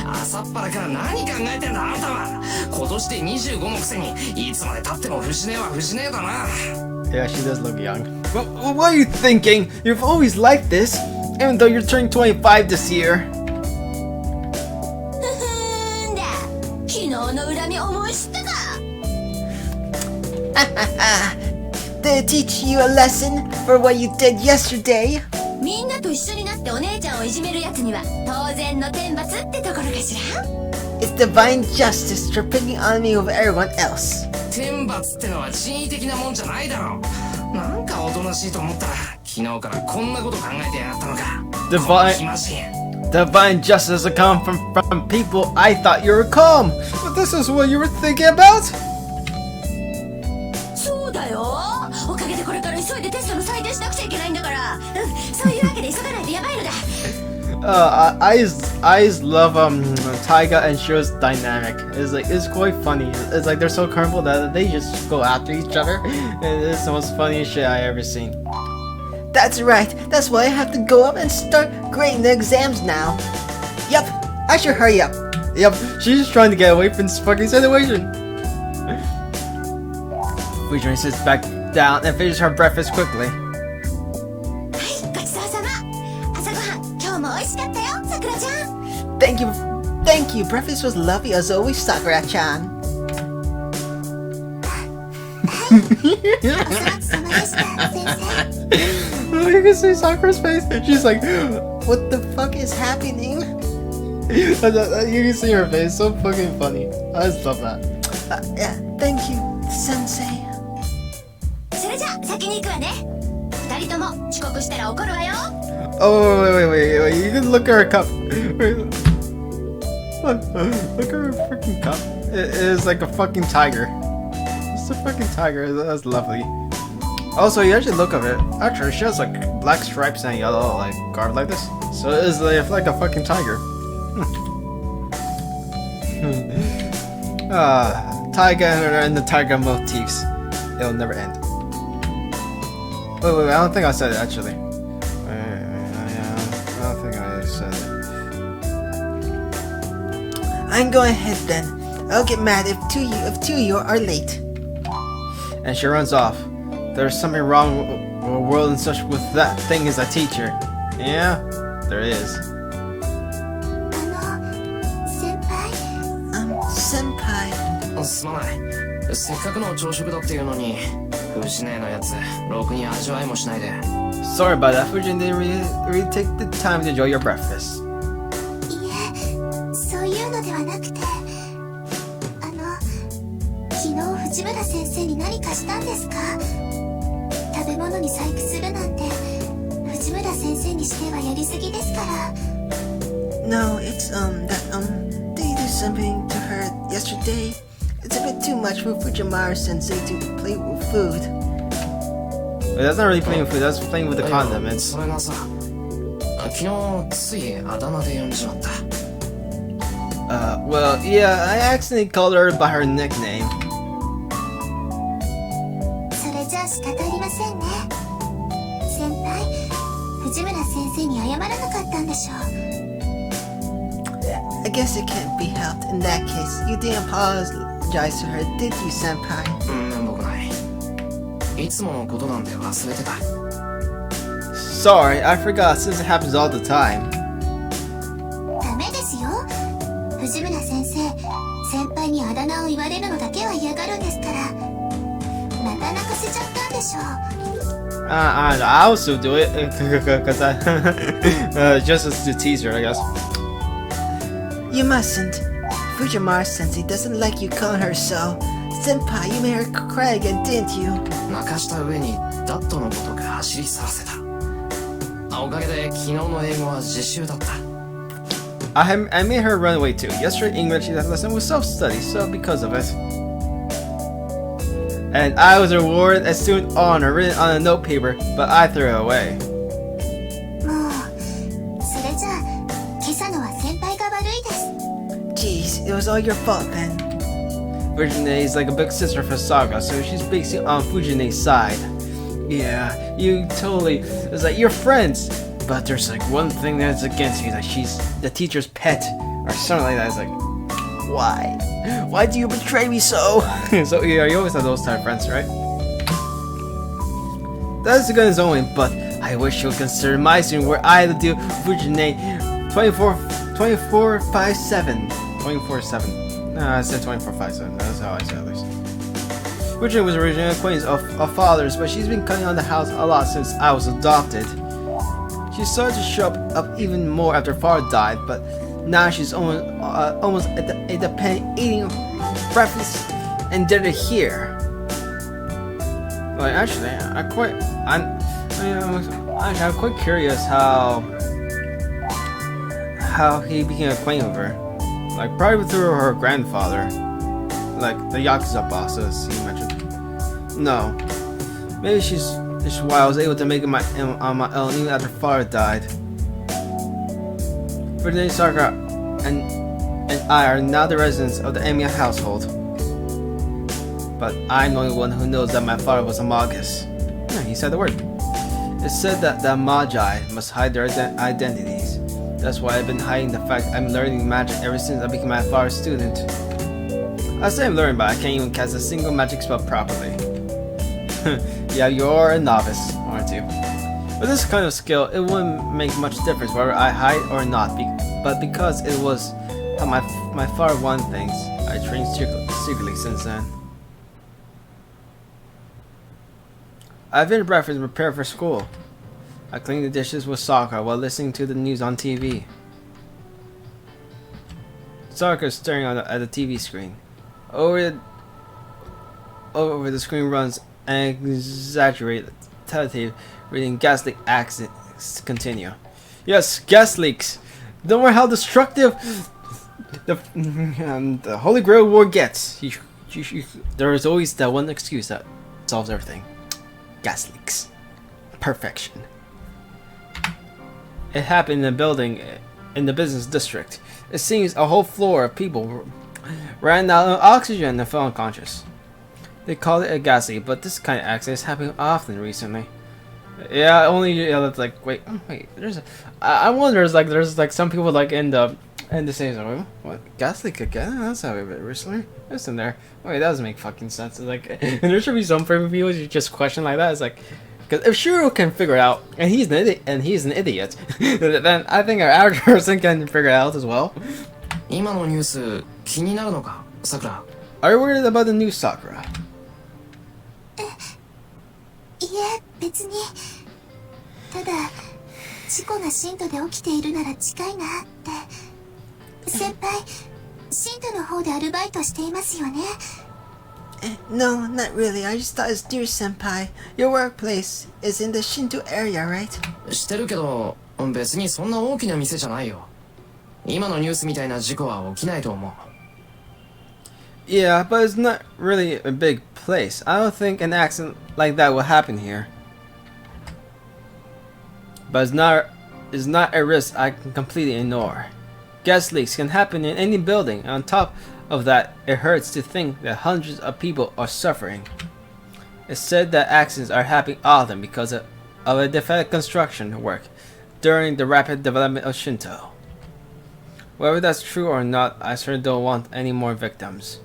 朝っぱらから何考えてんだあんたは。今年で25のくせにいつまで経っても節ねえは節ねえだな。 Yeah, she does look young. What are you thinking? You've always liked this, even though you're turning 25 this year. ふふんだ昨日の恨み思い知ったか Did it teach you a lesson for what you did yesterday? みんなと一緒になってお姉ちゃんをいじめるやつには当然の天罰ってところかしら It's divine justice for picking on me with everyone else. 天罰ってのは人為的なもんじゃないだろう。なんかおとなしいと思ったら昨日からこんなこと考えてやがったのか。 Divine justice will come from people I thought you were calm. But this is what you were thinking about? そうだよおかげでこれから急いでテストの採点しなくちゃいけないんだからそういうわけで急がないとやばいのだ I just love Taiga and Shirou's dynamic. It's quite funny. It's like they're so comfortable that they just go after each other. And it's the most funniest shit I ever seen. That's right. That's why I have to go up and start grading the exams now. Yup, I should hurry up. Yep, she's just trying to get away from this fucking situation. Fujin sits back down and finishes her breakfast quickly. はいごちそうさま朝ごはん今日も美味しかったよさくらちゃん Thank you. Breakfast was lovely as always, Sakura-chan. お粗末様でした先生 Oh, you can see Sakura's face. She's like, What the fuck is happening? you can see her face. So fucking funny. I just love that. Yeah, thank you, Sensei. それじゃ先に行くわね二人とも遅刻したら怒るわよ Oh, wait. You can look at her cup. Wait. Look at her freaking cup. It is like a fucking tiger. It's a fucking tiger. That's lovely. Also, you actually look at it. Actually, she has like black stripes and yellow like garb like this. So it is like a fucking tiger. Taiga and the tiger motifs. It'll never end. Wait, I don't think I said it actually. I don't think I said it. I'm going ahead then. I'll get mad if two of you are late. And she runs off. There's something wrong with a world and such with that thing as a teacher. Yeah, there is. 先輩 Senpai. すまないせっかくの朝食だっていうのに藤姉のやつろくに味わいもしないで。 Sorry about that. Fujin didn't really take the time to enjoy your breakfast. いえ、そういうのではなくて、昨日藤村先生に何かしたんですか？食べ物に細工するなんて藤村先生にしてはやりすぎですから。 No, it's did you do something to her yesterday? It's a bit too much for Fujimaru sensei to play with food. But that's not really playing with food, that's playing with the いや condiments. それがさ、昨日ついあだ名で呼んじまった。 Well, yeah, I accidentally called her by her nickname. それじゃあ仕方ありませんね。先輩、藤村先生に謝らなかったんでしょう。 I guess it can't be helped. In that case, you didn't apologize to her, did you, senpai? めんぼくない。いつものことなんで忘れてた。 Sorry, I forgot since it happens all the time. ダメですよ。藤村先生、先輩にあだ名を言われるのだけは嫌がるんですから。また泣かせちゃったんでしょう。I'll still do it, cause just as to tease her, I guess. You mustn't. Fujimaru sensei doesn't like you calling her so. Senpai, you made her cry again, didn't you? 泣かした上にダットのごとく走り去らせた。おかげで昨日の英語は自習だった。 I made her run away too. Yesterday English lesson was self-study, so because of it. And I was rewarded a student honor written on a note paper, but I threw it away. もう、それじゃあ、今朝のは先輩が悪いです。 Jeez, it was all your fault then. Fujine is like a big sister for Saga, so she's basically on Fujine's side. Yeah, you totally. It's like you're friends, but there's like one thing that's against you, that she's the teacher's pet or something like that. It's like, why? Why do you betray me so? So yeah, you always have those type of friends, right? That's the gun's only, but I wish you would consider my student where I do Fujine 24/5/7. 24/7. No, I said 24/5/7. That's how I said it at least. Fujine was originally an acquaintance of father's, but she's been cutting on the house a lot since I was adopted. She started to show up even more after father died, but now she's almost at the pen eating breakfast and dinner here. Like actually, I'm quite curious how he became acquainted with her. Like probably through her grandfather, like the Yakuza boss, as he mentioned. No, maybe she's why I was able to make it on my own even after father died. Fujine Sakura and I are now the residents of the Emiya household. But I'm the only one who knows that my father was a magus. Yeah, he said the word. It's said that the magi must hide their identities. That's why I've been hiding the fact I'm learning magic ever since I became my father's student. I say I'm learning, but I can't even cast a single magic spell properly. Yeah, you're a novice, aren't you? With this kind of skill, it wouldn't make much difference whether I hide or not, but because it was how my father wanted things, I trained secretly since then. I've been breakfast and prepared for school. I cleaned the dishes with Sakura while listening to the news on TV. Sakura is staring at the TV screen. Over the screen runs an exaggerated, tentative reading gas leak accidents continue. Yes, gas leaks. Don't worry how destructive the Holy Grail War gets. There is always that one excuse that solves everything. Gas leaks. Perfection. It happened in a building in the business district. It seems a whole floor of people ran out of oxygen and fell unconscious. They called it a gas leak, but this kind of accident is happening often recently. Yeah, only that's like wait. There's I wonder there's some people like in the stage like what gas leak again? That's how it recently. It's in there. Wait, that doesn't make fucking sense. It's like and there should be some people who just question like that. It's like because if Shirou can figure it out and he's an idiot, then I think our average person can figure it out as well. 今のニュース気になるのか、さくら。Are you worried about the new Sakura? いえ、別に。ただ、事故が新都で起きているなら近いなって。先輩、新都の方でアルバイトしていますよね。No, not really. I just thought it's dear senpai. Your workplace is in the Shinto area, right? 知ってるけど、別にそんな大きな店じゃないよ。今のニュースみたいな事故は起きないと思う。Yeah, but it's not really a big place. I don't think an accident like that will happen here. But it's not a risk I can completely ignore. Gas leaks can happen in any building, and on top of that, it hurts to think that hundreds of people are suffering. It's said that accidents are happening often because of a defective construction work during the rapid development of Shinto. Whether that's true or not, I certainly don't want any more victims.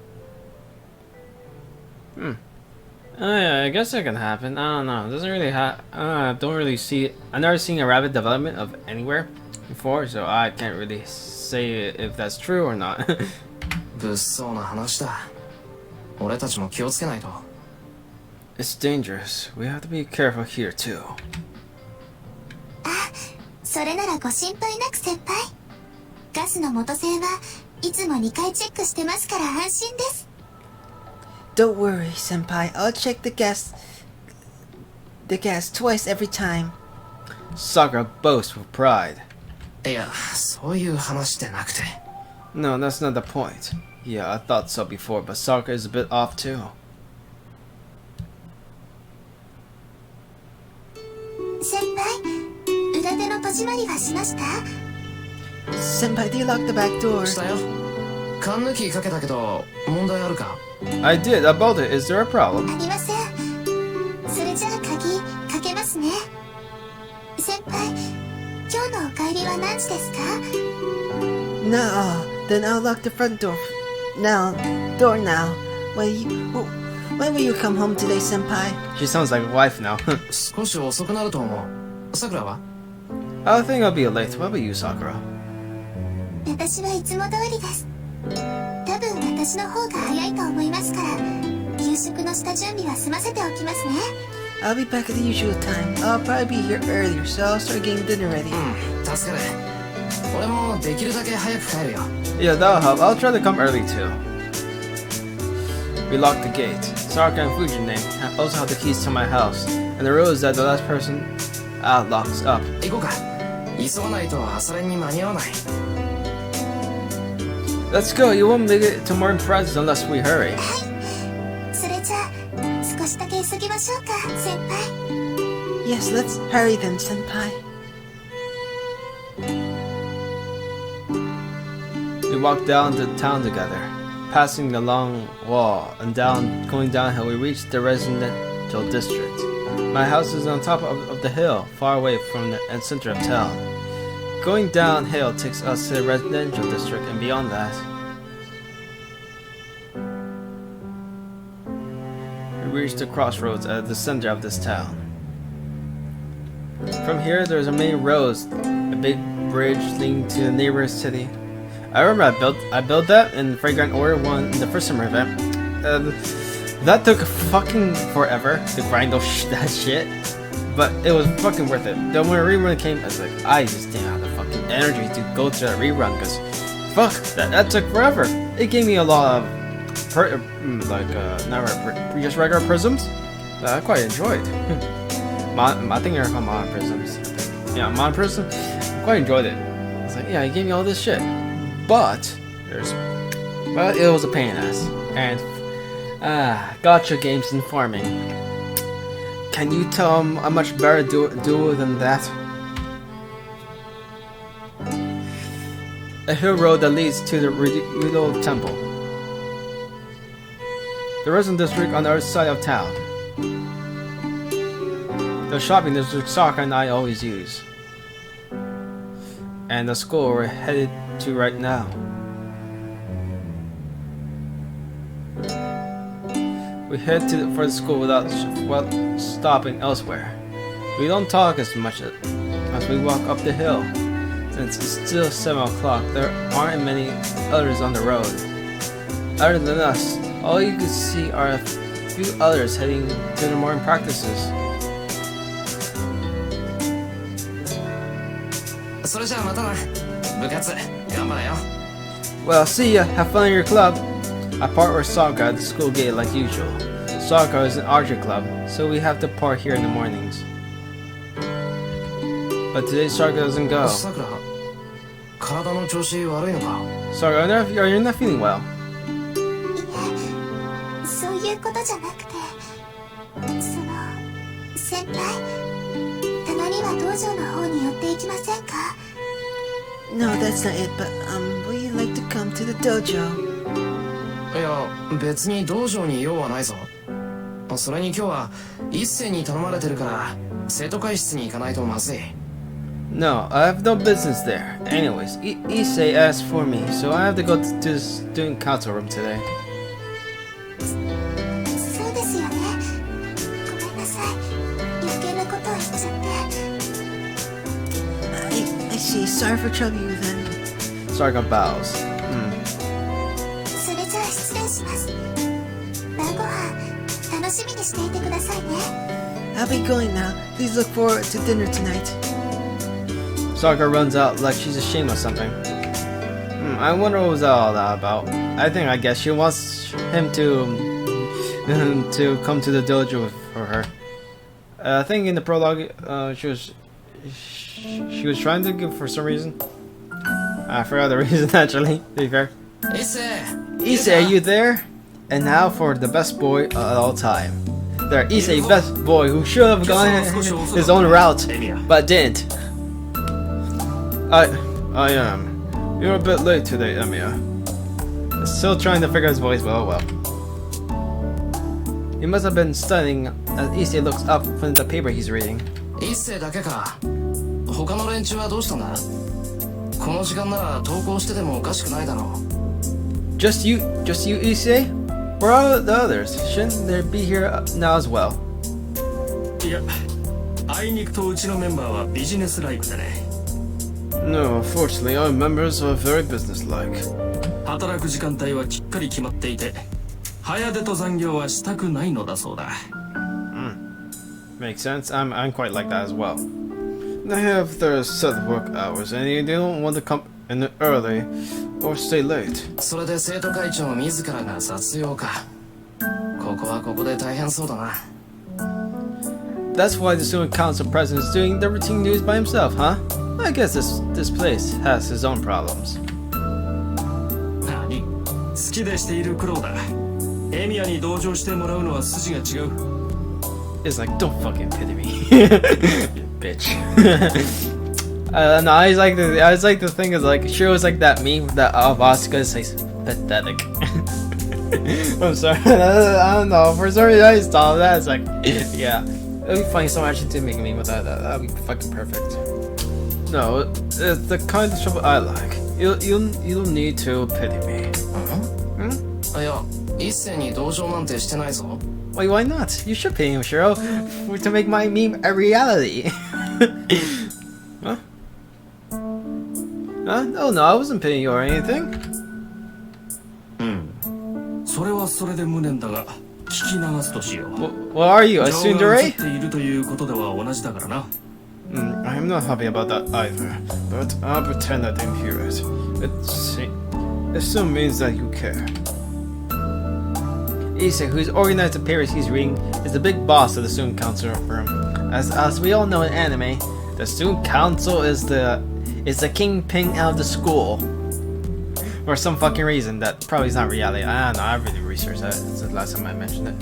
Yeah, I guess it can happen. I don't know. It doesn't really don't really see it. I've never seen a rapid development of anywhere before, so I can't really say if that's true or not. 物騒な話だ。俺たちも気をつけないと。It's dangerous. We have to be careful here too. あ、それならご心配なく先輩。ガスの元栓はいつも2回チェックしてますから安心です。Don't worry, senpai. I'll check the gas twice every time. Sakura boasts with pride. いや、そういう話でなくて。No, that's not the point. Yeah, I thought so before, but Sakura is a bit off too. 先輩、裏手の戸締まりはしました？ Senpai, do you lock the back door? したよ。缶抜きかけたけど、問題あるか？ I did. I bolted it. Is there a problem? ありません。それじゃあ鍵かけますね。先輩、今日のお帰りは何時ですか？ No, then I'll lock the front door. Now. When will you come home today, senpai? She sounds like a wife now. 少し遅くなると思う。さくらは？ I think I'll be late. What about you, Sakura? 私はいつも通りです。多分私の方が早いと思いますから、夕食の下準備は済ませておきますね。I'll be back at the usual time. I'll probably be here earlier, so I'll start getting dinner ready. 助かる。俺もできるだけ早く帰るよ。Yeah, that'll help. I'll try to come early too. We locked the gate. Sakura and Fujin also have the keys to my house, and the rule is that the last person out locks up. 行こうか。急がないと朝練に間に合わない。Let's go. You won't make it to more prizes unless we hurry. はい。それじゃあ少しだけ急ぎましょうか、先輩。Yes, let's hurry then, senpai. We walked down the town together, passing the long wall and going downhill. We reached the residential district. My house is on top of the hill, far away from the center of town. Going downhill takes us to the residential district and beyond that. We reached the crossroads at the center of this town. From here, there's a main road, a big bridge leading to the neighboring city. I remember I built that in Fragrant Order 1 in the first summer event. That took fucking forever to grind that shit, but it was fucking worth it. Then when a rerun came, I was like, I just didn't have the fucking energy to go to that rerun because fuck, that took forever. It gave me a lot of just regular prisms that I quite enjoyed. I think they're called mod prisms. Yeah, mod prism. I quite enjoyed it. It's like, yeah, he gave me all this shit, but it was a pain in the ass. And gotcha games and farming. Can you tell them a much better duo than that? A hill road that leads to the Ryudo Temple. The resident district on the other side of town. The shopping district Sakura and I always use. And the school we're headed to right now. We head for the school without stopping elsewhere. We don't talk as much as we walk up the hill. Since it's still 7 o'clock, there aren't many others on the road. Other than us, All you can see are a few others heading to their morning practices. それじゃあまたな。部活頑張れよ。 Well, see ya. Have fun in your club. I part with Sokka at the school gate like usual. Sokka is an archer club, so we have to part here in the mornings. But today Sokka doesn't go. さくら、体の調子悪いのか。 Sokka, are you not feeling well? そういうことじゃなくて、先輩、たまには道場の方に寄っていきませんか？ No, that's not it, but would you like to come to the dojo? いや、別に道場に用はないぞ。それに今日は一斉に頼まれてるから生徒会室に行かないとまずい。 No, I have no business there. Anyways, Issei asked for me, so I have to go to the student council room today. そうですよね。ごめんなさい。余計なことを言っちゃって。 I see. Sorry for troubling you then. Sokka bows. それじゃあ失礼します。晩ご飯楽しみにしていてくださいね。 I'll be going now. Please look forward to dinner tonight. Sokka runs out like she's ashamed of something. I wonder what was all that about. I guess she wants him to come to the dojo for her. I think in the prologue, she was trying to give for some reason. I forgot the reason actually. To be fair. 一斉 Issei, are you there? And now for the best boy of all time. There, Issei, best boy who should have gone his own route, but didn't. I am. You're a bit late today, Emiya. Still trying to figure his voice, but oh well. He must have been studying as Issei looks up from the paper he's reading. 一斉だけか。他の連中はどうしたんだ。この時間なら登校しててもおかしくないだろう。 Just you, Issei? Where are the others? Shouldn't they be here now as well? いや、あいにくとうちのメンバーはビジネスライクでね。 No, unfortunately, our members are very businesslike. 働く時間帯はきっかり決まっていて、早出と残業はしたくないのだそうだ。Makes sense. I'm quite like that as well. They have their set work hours, and they don't want to come in early or stay late. それで生徒会長自らが雑用か。ここはここで大変そうだな。 That's why the student council president is doing the routine news by himself, huh? I guess this place has his own problems. 何？好きでしている苦労だ。エミヤに同情してもらうのは筋が違う。 It's like, don't fucking pity me, you bitch. No, I just like the thing is like Shirou is like that meme that Asuka says pathetic. I'm sorry, I don't know. For some reason, I just thought of that. It's like, yeah, it'd be funny so much to make a meme with that. That'd be fucking perfect. No, it's the kind of trouble I like. You'll need to pity me. いや、一斉に同情なんてしてないぞ。 Wait, why not? You should pay him, Shirou, to make my meme a reality. Huh? Oh no, I wasn't paying you or anything. それはそれで無念だが、聞き流すとしよう。 What are you, a 情が映っ tsundere? ているということでは同じだからな。 I'm not happy about that either, but I'll pretend I didn't hear it. It still means that you care. Issei, who's organized the papers he's reading, is the big boss of the student council room. As we all know in anime, the student council is the kingpin of the school. For some fucking reason that probably is not reality. I don't know, I really researched that since the last time I mentioned it.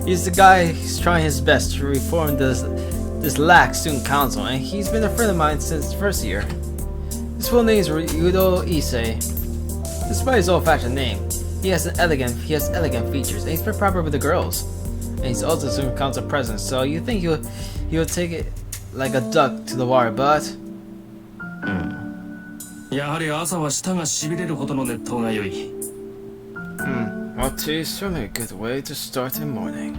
He's the guy who's trying his best to reform this lax student council, and he's been a friend of mine since first year. His full name is Ryudo Issei. Despite his old-fashioned name, he has elegant features, and he's very proper with the girls. And he's also the student council president, so you think he'll take it like a duck to the water, but やはり朝は舌がしびれるほどの熱湯が良い。well, tea is certainly a good way to start the morning.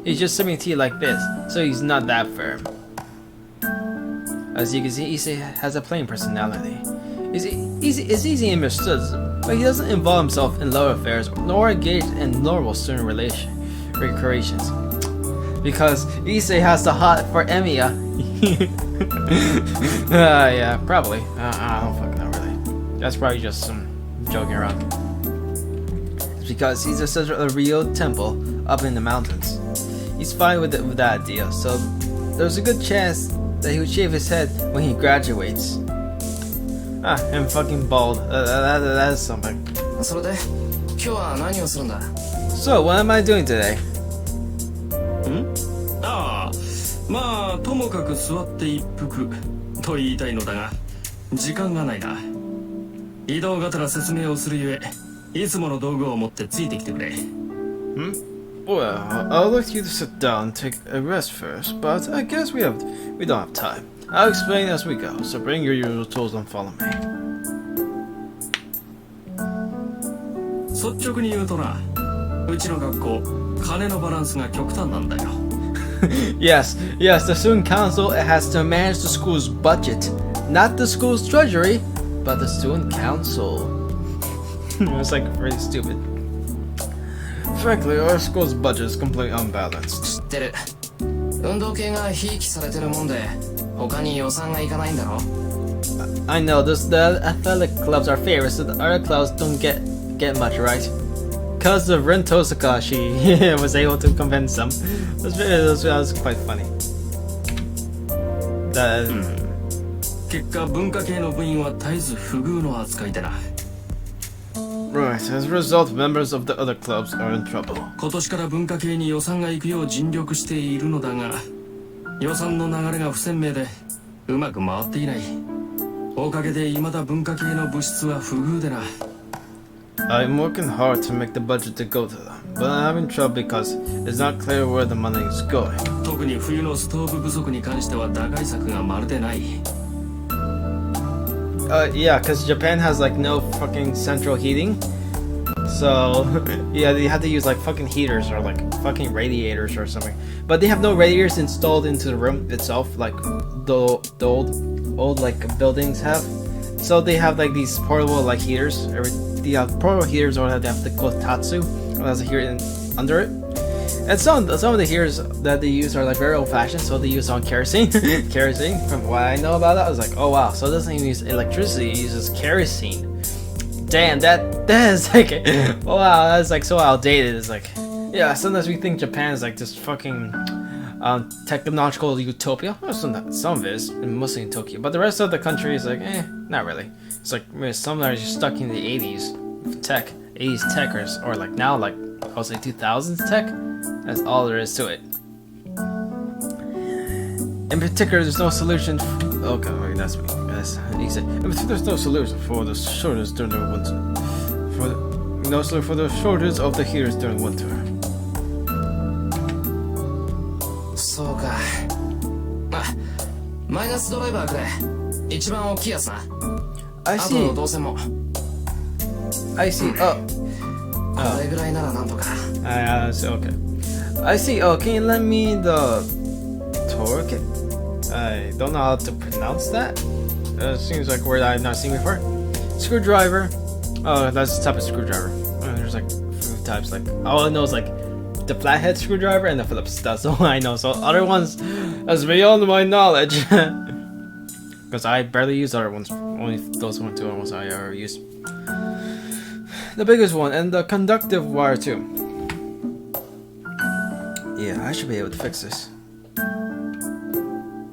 He's just sipping tea like this, so he's not that firm. As you can see, Issei has a plain personality. It's easy understood but he doesn't involve himself in love affairs nor engage in normal student recreations. Because Issei has the hot for Emiya. Yeah, probably. I don't fucking know, really. That's probably just some joking around. It's because he's such a real temple up in the mountains. He's fine with that idea, so there's a good chance that he would shave his head when he graduates. And fucking bald. That is something. それで今日は何をするんだ So, what am I doing today? ああ、まあともかく座って一服と言いたいのだが時間がないな。移動がてら説明をするゆえいつもの道具を持ってついてきてくれ。Well, I'd like you to sit down and take a rest first, but I guess we don't have time. I'll explain as we go, so bring your usual tools and follow me. 率直に言うとな、うちの学校金のバランスが極端なんだよ。Yes, the student council has to manage the school's budget. Not the school's treasury, but the student council. It's like really stupid. Frankly, our school's budget is completely unbalanced. 知ってる運動系がひいきされてるもんで他に予算がいかないんだろ I know the athletic clubs are favorites, so the other clubs don't get much, right? Because of Rento Sakashi was able to convince them. That was quite funny. That 結果文化系の部員は絶えず不遇の扱いでな。 right, as a result, members of the other clubs are in trouble. 今年から文化系に予算が行くよう尽力しているのだが予算の流れが不鮮明でうまく回っていない。おかげで未だ文化系の物質は不遇でな。 I'm working hard to make the budget to go to them, but I'm having trouble because it's not clear where the money is going. 特に冬のストーブ不足に関しては打開策がまるでない。 Yeah, because Japan has like no fucking central heating. So, yeah, they have to use like fucking heaters or like fucking radiators or something. But they have no radiators installed into the room itself, like the old like buildings have. So they have like these portable like heaters. They have portable heaters, or they have the kotatsu, has a heater under it. And some of the heaters that they use are like very old fashioned, so they use on kerosene. Kerosene, from what I know about that, I was like, oh wow, so it doesn't even use electricity, it uses kerosene. Damn, that is like, wow, that's like so outdated. It's like, yeah, sometimes we think Japan is like this fucking technological utopia. Well, some of it is, mostly in Tokyo, but the rest of the country is like, not really. It's like some are just stuck in the 80s tech, 80s techers, or like now like I'll say 2000s tech. That's all there is to it. In particular, there's no solution. Okay, wait, that's me. That's easy. There's no solution for the shortage during the winter. No solution for the shortage of the heaters during winter. そうかマイナスドライバーくれ一番大きいやつな I あと see. 動線も I see. Oh. これぐらいならなんとか I see. Okay. I see. Oh, can you lend me the torque? I don't know how to pronounce that. It seems like a word I've not seen before. Screwdriver. Oh, that's the type of screwdriver. There's like a few types. Like all I know is like the flathead screwdriver and the Phillips. That's all I know. So other ones, that's beyond my knowledge. Because I barely use other ones. Only those two ones I ever use. The biggest one, and the conductive wire too. Yeah, I should be able to fix this.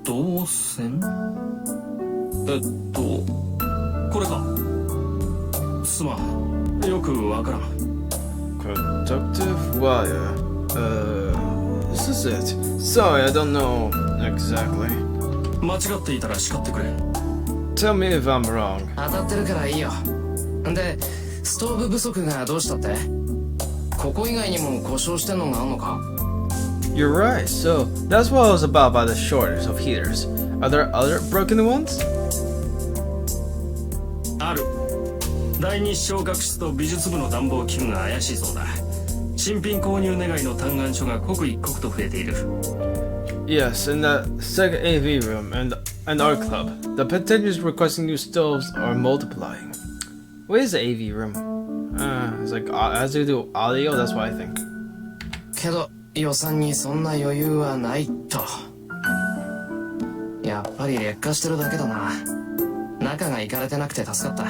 導線これかすまんよくわからん Conductive wire. This is it. Sorry, I don't know exactly. 間違っていたら叱ってくれ Tell me if I'm wrong. 当たってるからいいよでストーブ不足がどうしたってここ以外にも故障してんのがあんのか You're right. So that's what I was about by the shortage of heaters. Are there other broken ones? ある第二小学室と美術部の暖房器具が怪しいそうだ新品購入願いの嘆願書が刻一刻と増えている Yes, in the second AV room and art club, the petitions requesting new stoves are multiplying. What is the AV room? It's like as they do audio. That's what I think. けど予算にそんな余裕はないと。やっぱり劣化してるだけだな。中が行かれてなくて助かった。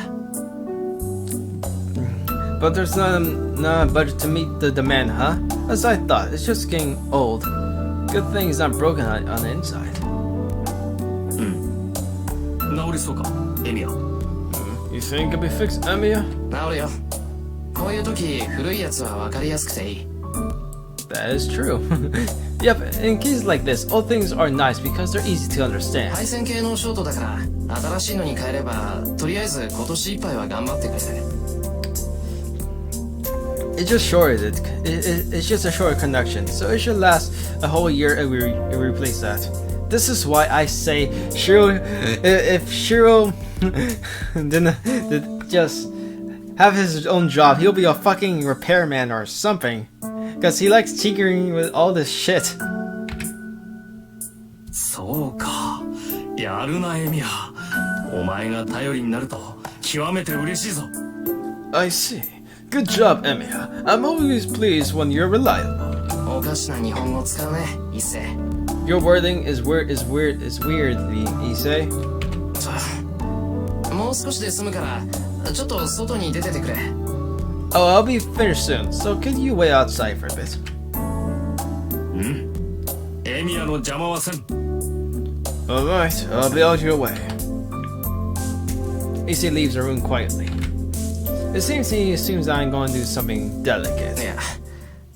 But there's not a budget to meet the demand, huh? As I thought, it's just getting old. Good thing it's not broken on the inside. 治りそうか、エミヤ。You think it can be fixed, Emiya? 治るよ。こういう時古いやつは分かりやすくていい。That is true. Yep, in cases like this, old things are nice because they're easy to understand. 配線系のショートだから新しいのに変えればとりあえず今年いっぱいは頑張ってくれる。It's just shorted. It's just a short connection, so it should last a whole year if we replace that. This is why I say Shirou, if Shirou didn't just have his own job, he'll be a fucking repairman or something. Because he likes tinkering with all this shit. そうか、やるなエミヤ。お前が頼りになると極めて嬉しいぞ。I see. Good job, Emiya. I'm always pleased when you're reliable. おかしな日本語使うね、一世。Your wording is weird, Issei. もう少しで済むからちょっと外に出ててくれ。Oh, I'll be finished soon, so can you wait outside for a bit? エミヤの邪魔はせん。Alright, I'll be out your way. Issei leaves the room quietly. It seems he assumes I'm going to do something delicate. いや、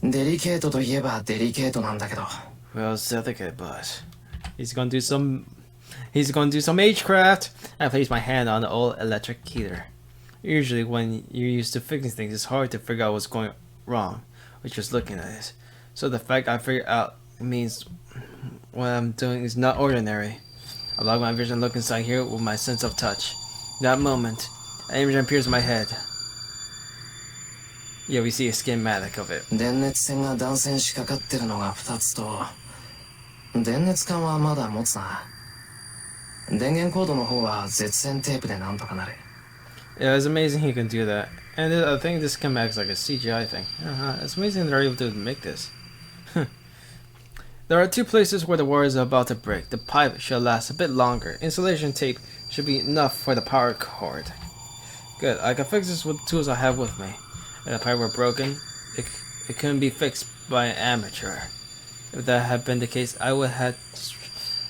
デリケートといえばデリケートなんだけど。Well, it's delicate, but he's gonna do some H-craft. I place my hand on the old electric heater. Usually, when you're used to fixing things, it's hard to figure out what's going wrong with just looking at it. So the fact I figure out means what I'm doing is not ordinary. I log my vision, look inside here with my sense of touch. That moment, an image appears in my head. Yeah, we see a schematic of it. 電熱線が断線しかかってるのが2つと、電熱管はまだ持つな。電源コードの方は絶線テープでなんとかなる。Yeah, it's amazing he can do that. And I think this schematic's like a CGI thing. It's amazing they're able to make this. There are two places where the wire is about to break. The pipe should last a bit longer. Insulation tape should be enough for the power cord. Good, I can fix this with the tools I have with me. If the pipe were broken, it couldn't be fixed by an amateur. If that had been the case, I would have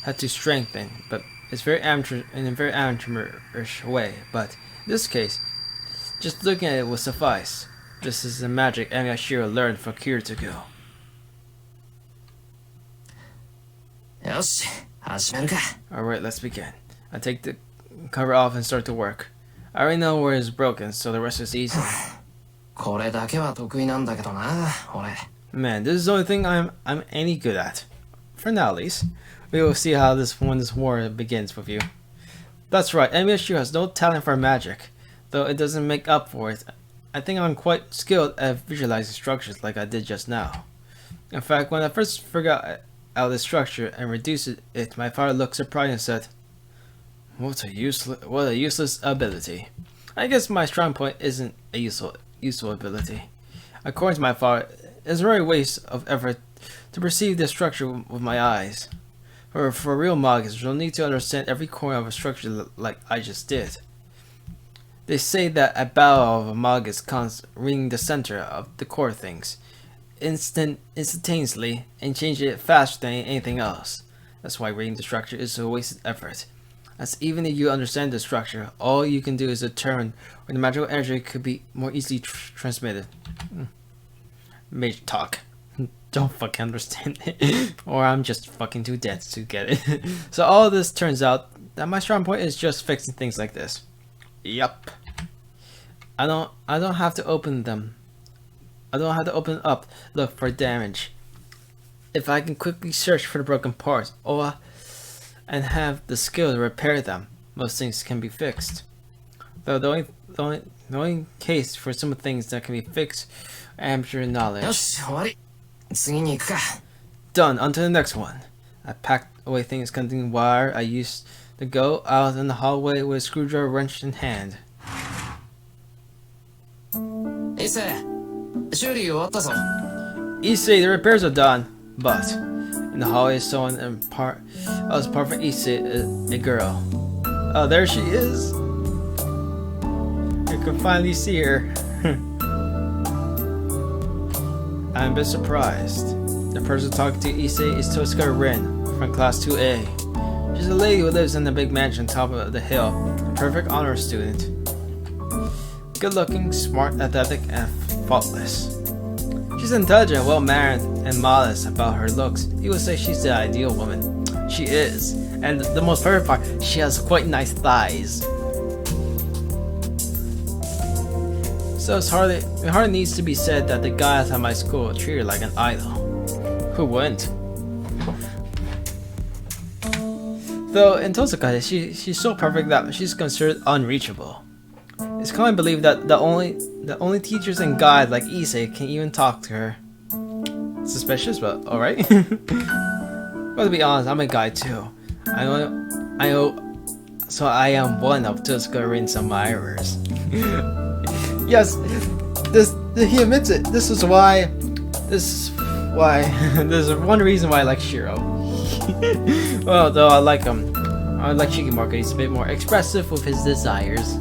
had to strengthen, but it's very amateur in a very amateurish way. But in this case, just looking at it will suffice. This is the magic Shirou learned from years ago. よし、始めるか。 Alright, let's begin. I take the cover off and start to work. I already know where it's broken, so the rest is easy. これだけは得意なんだけどな、俺。Man, this is the only thing I'm any good at. For now, at least. We will see how this war begins with you. That's right, Shirou has no talent for magic, though it doesn't make up for it. I think I'm quite skilled at visualizing structures like I did just now. In fact, when I first figured out this structure and reduced it, my father looked surprised and said, what a useless ability. I guess my strong point isn't a useful ability. According to my father, it's a very waste of effort to perceive the structure with my eyes. For real Magus, you'll need to understand every corner of a structure like I just did. They say that a battle of a Magus comes reading the center of the core things instantaneously and changing it faster than anything else. That's why reading the structure is a wasted effort. As even if you understand the structure, all you can do is a turn where the magical energy could be more easily transmitted. Mage talk. Don't fucking understand it. Or I'm just fucking too dead to get it. So all this turns out that my strong point is just fixing things like this. Yup. I don't have to open them. I don't have to open up, look for damage. If I can quickly search for the broken parts and have the skill to repair them, most things can be fixed. Though the only case for some things that can be fixed, amateur knowledge. よし、終わり。次に行くか。 Done. On to the next one. I packed away things containing wire. I used to go out in the hallway with a screwdriver wrench in hand. 伊勢、修理終わったぞ。 Issei, the repairs are done, but in the hallway, someone in part was part for Issei, a girl. Oh, there she is. You can finally see her. I'm a bit surprised. The person talking to Issei is Tosuka Rin from class 2A. She's a lady who lives in the big mansion top of the hill, a perfect honor student. Good looking, smart, athletic, and faultless. She's intelligent, well-mannered, and modest about her looks. You would say she's the ideal woman. She is. And the most perfect part, she has quite nice thighs. So it hardly needs to be said that the guys at my school treat her like an idol. Who wouldn't? Though in Tosuka, she's so perfect that she's considered unreachable. It's commonly believed that the only teachers and guides like Issei can even talk to her. Suspicious, but alright. But to be honest, I'm a guy too. I know, so I am one of Tosuka Rin's admirers. Yes, he admits it. This is why. There's one reason why I like Shirou. Well, though I like him. I like Shikimaro. He's a bit more expressive with his desires.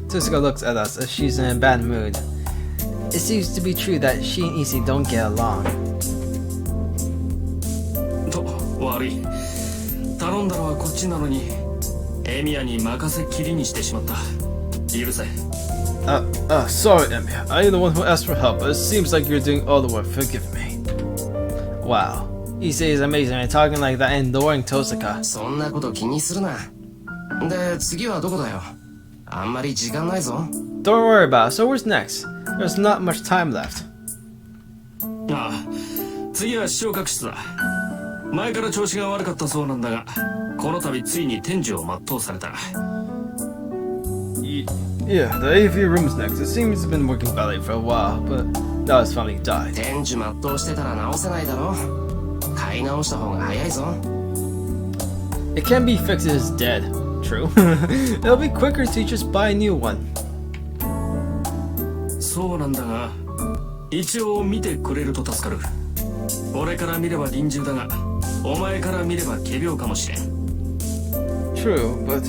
Tosuka looks at us as she's in a bad mood. It seems to be true that she and Issei don't get along. と、悪い。頼んだのはこっちなのに、エミヤに任せっきりにしてしまった。許せ。Sorry, Emiya. I'm the one who asked for help, but it seems like you're doing all the work. Forgive me. Wow. Issei is amazing and talking like that and ignoring Tosuka. そんなこと気にするな。で、次はどこだよ。あんまり時間ないぞ。 Don't worry about it. So where's next? There's not much time left. ああ、次は視聴覚室だ。前から調子が悪かったそうなんだが、この度ついに天寿を全うされた。Yeah, the AV room is next. It seems it's been working badly for a while, but now it's finally died. 天寿全うしてたら直せないだろ。買い直した方が早いぞ。 It can't be fixed, it is dead. True. It'll be quicker to just buy a new one. そうなんだが、一応見てくれると助かる。俺から見れば臨終だが、お前から見れば仮病かもしれん。 True, but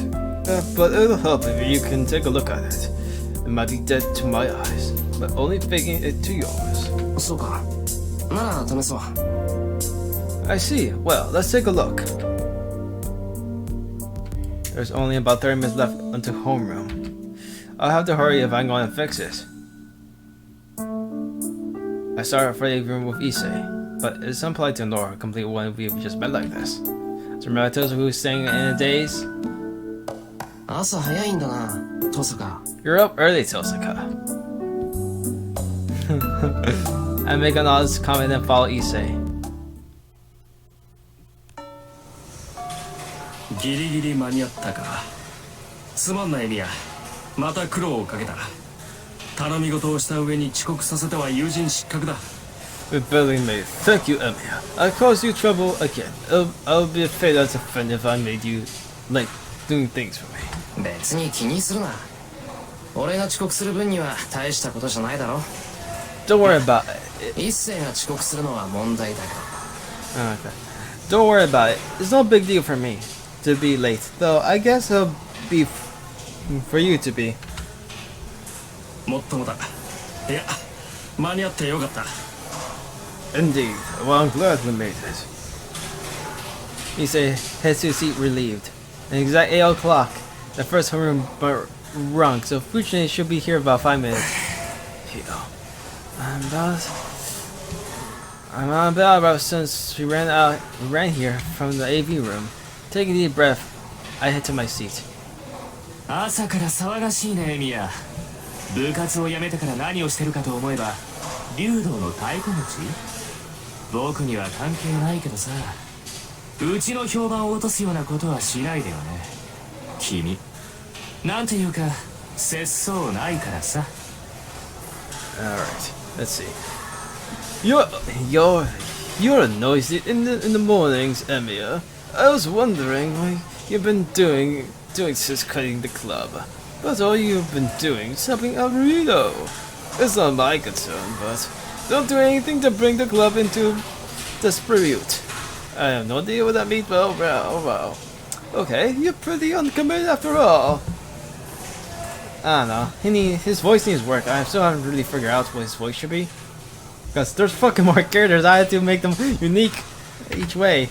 it'll help if you can take a look at it. It might be dead to my eyes, but only faking it to yours. そうか。なら試そう。 I see. Well, let's take a look. There's only about 30 minutes left until homeroom. I'll have to hurry if I'm going to fix it. I started for the room with Issei, but it's unpolite to ignore a complete one if we just met like this. So remember Tosuka who was staying in a daze? 朝早いんだな、トスカ。 You're up early, Tosuka. I make an honest comment and follow Issei. ギリギリ間に合ったか。すまんなエミヤ。また苦労をかけた。頼み事をした上に遅刻させては友人失格だ。 With barely made. Thank you, Emiya. I caused you trouble again. I'll be afraid as a friend if I made you like doing things for me. 別に気にするな。俺が遅刻する分には大したことじゃないだろ。 Don't worry about it. 一斉が遅刻するのは問題だけど。 Okay. Don't worry about it. It's no big deal for me to be late, though I guess it'll be for you to be. もっともだ。いや、間に合ってよかった。 Indeed. Well, I'm glad we made it. Issei heads to his seat relieved. At exact 8 o'clock, the first homeroom rung, so fortunately it should be here about 5 minutes. Phew. I'm about since we ran here from the AV room. Taking a deep breath, I head to my seat. 朝から騒がしいねエミヤ。部活を辞めてから何をしてるかと思えば竜道の太鼓持ち。僕には関係ないけどさ、うちの評判を落とすようなことはしないでよね。君なんていうか節操ないからさ。 Alright, let's see. You're noisy in the mornings, Emiya. I was wondering what you've been doing since cutting the club. But all you've been doing is helping out Rito. It's not my concern, but don't do anything to bring the club into dispute. I have no idea what that means, but well. Okay, you're pretty uncommitted after all. I don't know. His voice needs work. I still haven't really figured out what his voice should be. Because there's fucking more characters. I had to make them unique each way.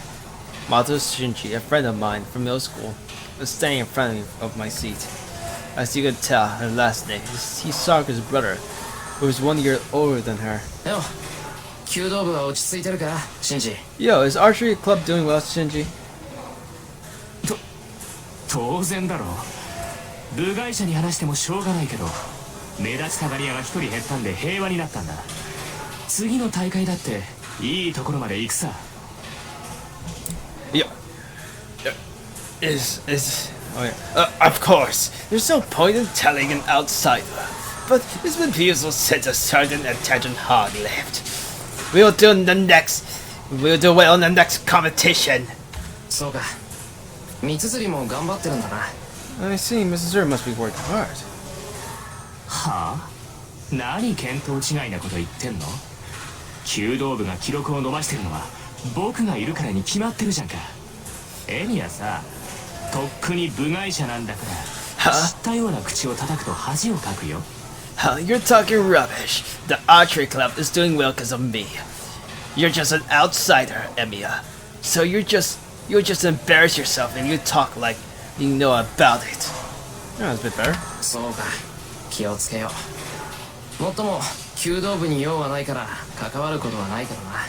Mato Shinji, a friend of mine from middle school, was standing in front of my seat. As you could tell, her last name is Hisaka's brother, who is 1 year older than her. よ弓道部は落ち着いてるかシンジ Yo, is archery club doing well, Shinji? 当然だろう。部外者に話してもしょうがないけど、目立ちたがり屋が一人減ったんで平和になったんだ。次の大会だっていいところまで行くさ。Yo, oh yeah. Of course, there's no point in telling an outsider, but it's been beautiful since a certain attention hard left. We'll do well in the next competition. そうか三つも頑張ってるんだな I see, Mrs. Ur must be working hard. はあ？何見当違いなこと言ってんの？弓道部が記録を伸ばしてるのは僕がいるからに決まってるじゃんか。エミはさ、とっくに部外者なんだから、知ったような口を叩くと恥をかくよ。You're talking rubbish. The archery club is doing well because of me. You're just an outsider, Emiya. So you'll just embarrass yourself and you talk like you know about it. Yeah, that's a bit better. そうか気をつけようもっとも弓道部に用はないから関わることはないけどな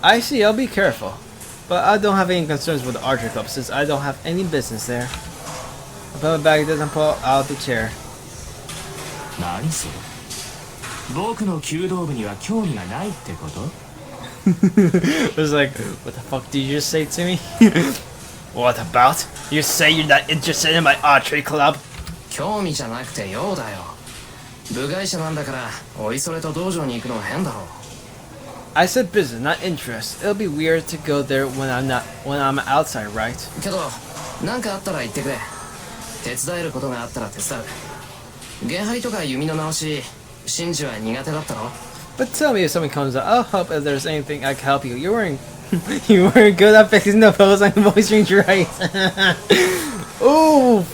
I see, I'll be careful. But I don't have any concerns with the archery club since I don't have any business there. I put my bag doesn't pull out the chair. 何それ？僕の弓道部には興味がないってこと？ It was like, what the fuck did you just say to me? What about? You say you're not interested in my archery club? 興味じゃなくて用だよ部外者なんだからおいそれと道場に行くのは変だろ I said business, not interest. It'll be weird to go there when I'm outside, right? けどなんかあったら言ってくれ手伝えることがあったら手伝う弦張りとか弓の直しシンジは苦手だったろ But tell me if something comes up. I'll help if there's anything I can help you. You weren't good at fixing the pose on voice range, right? Oof.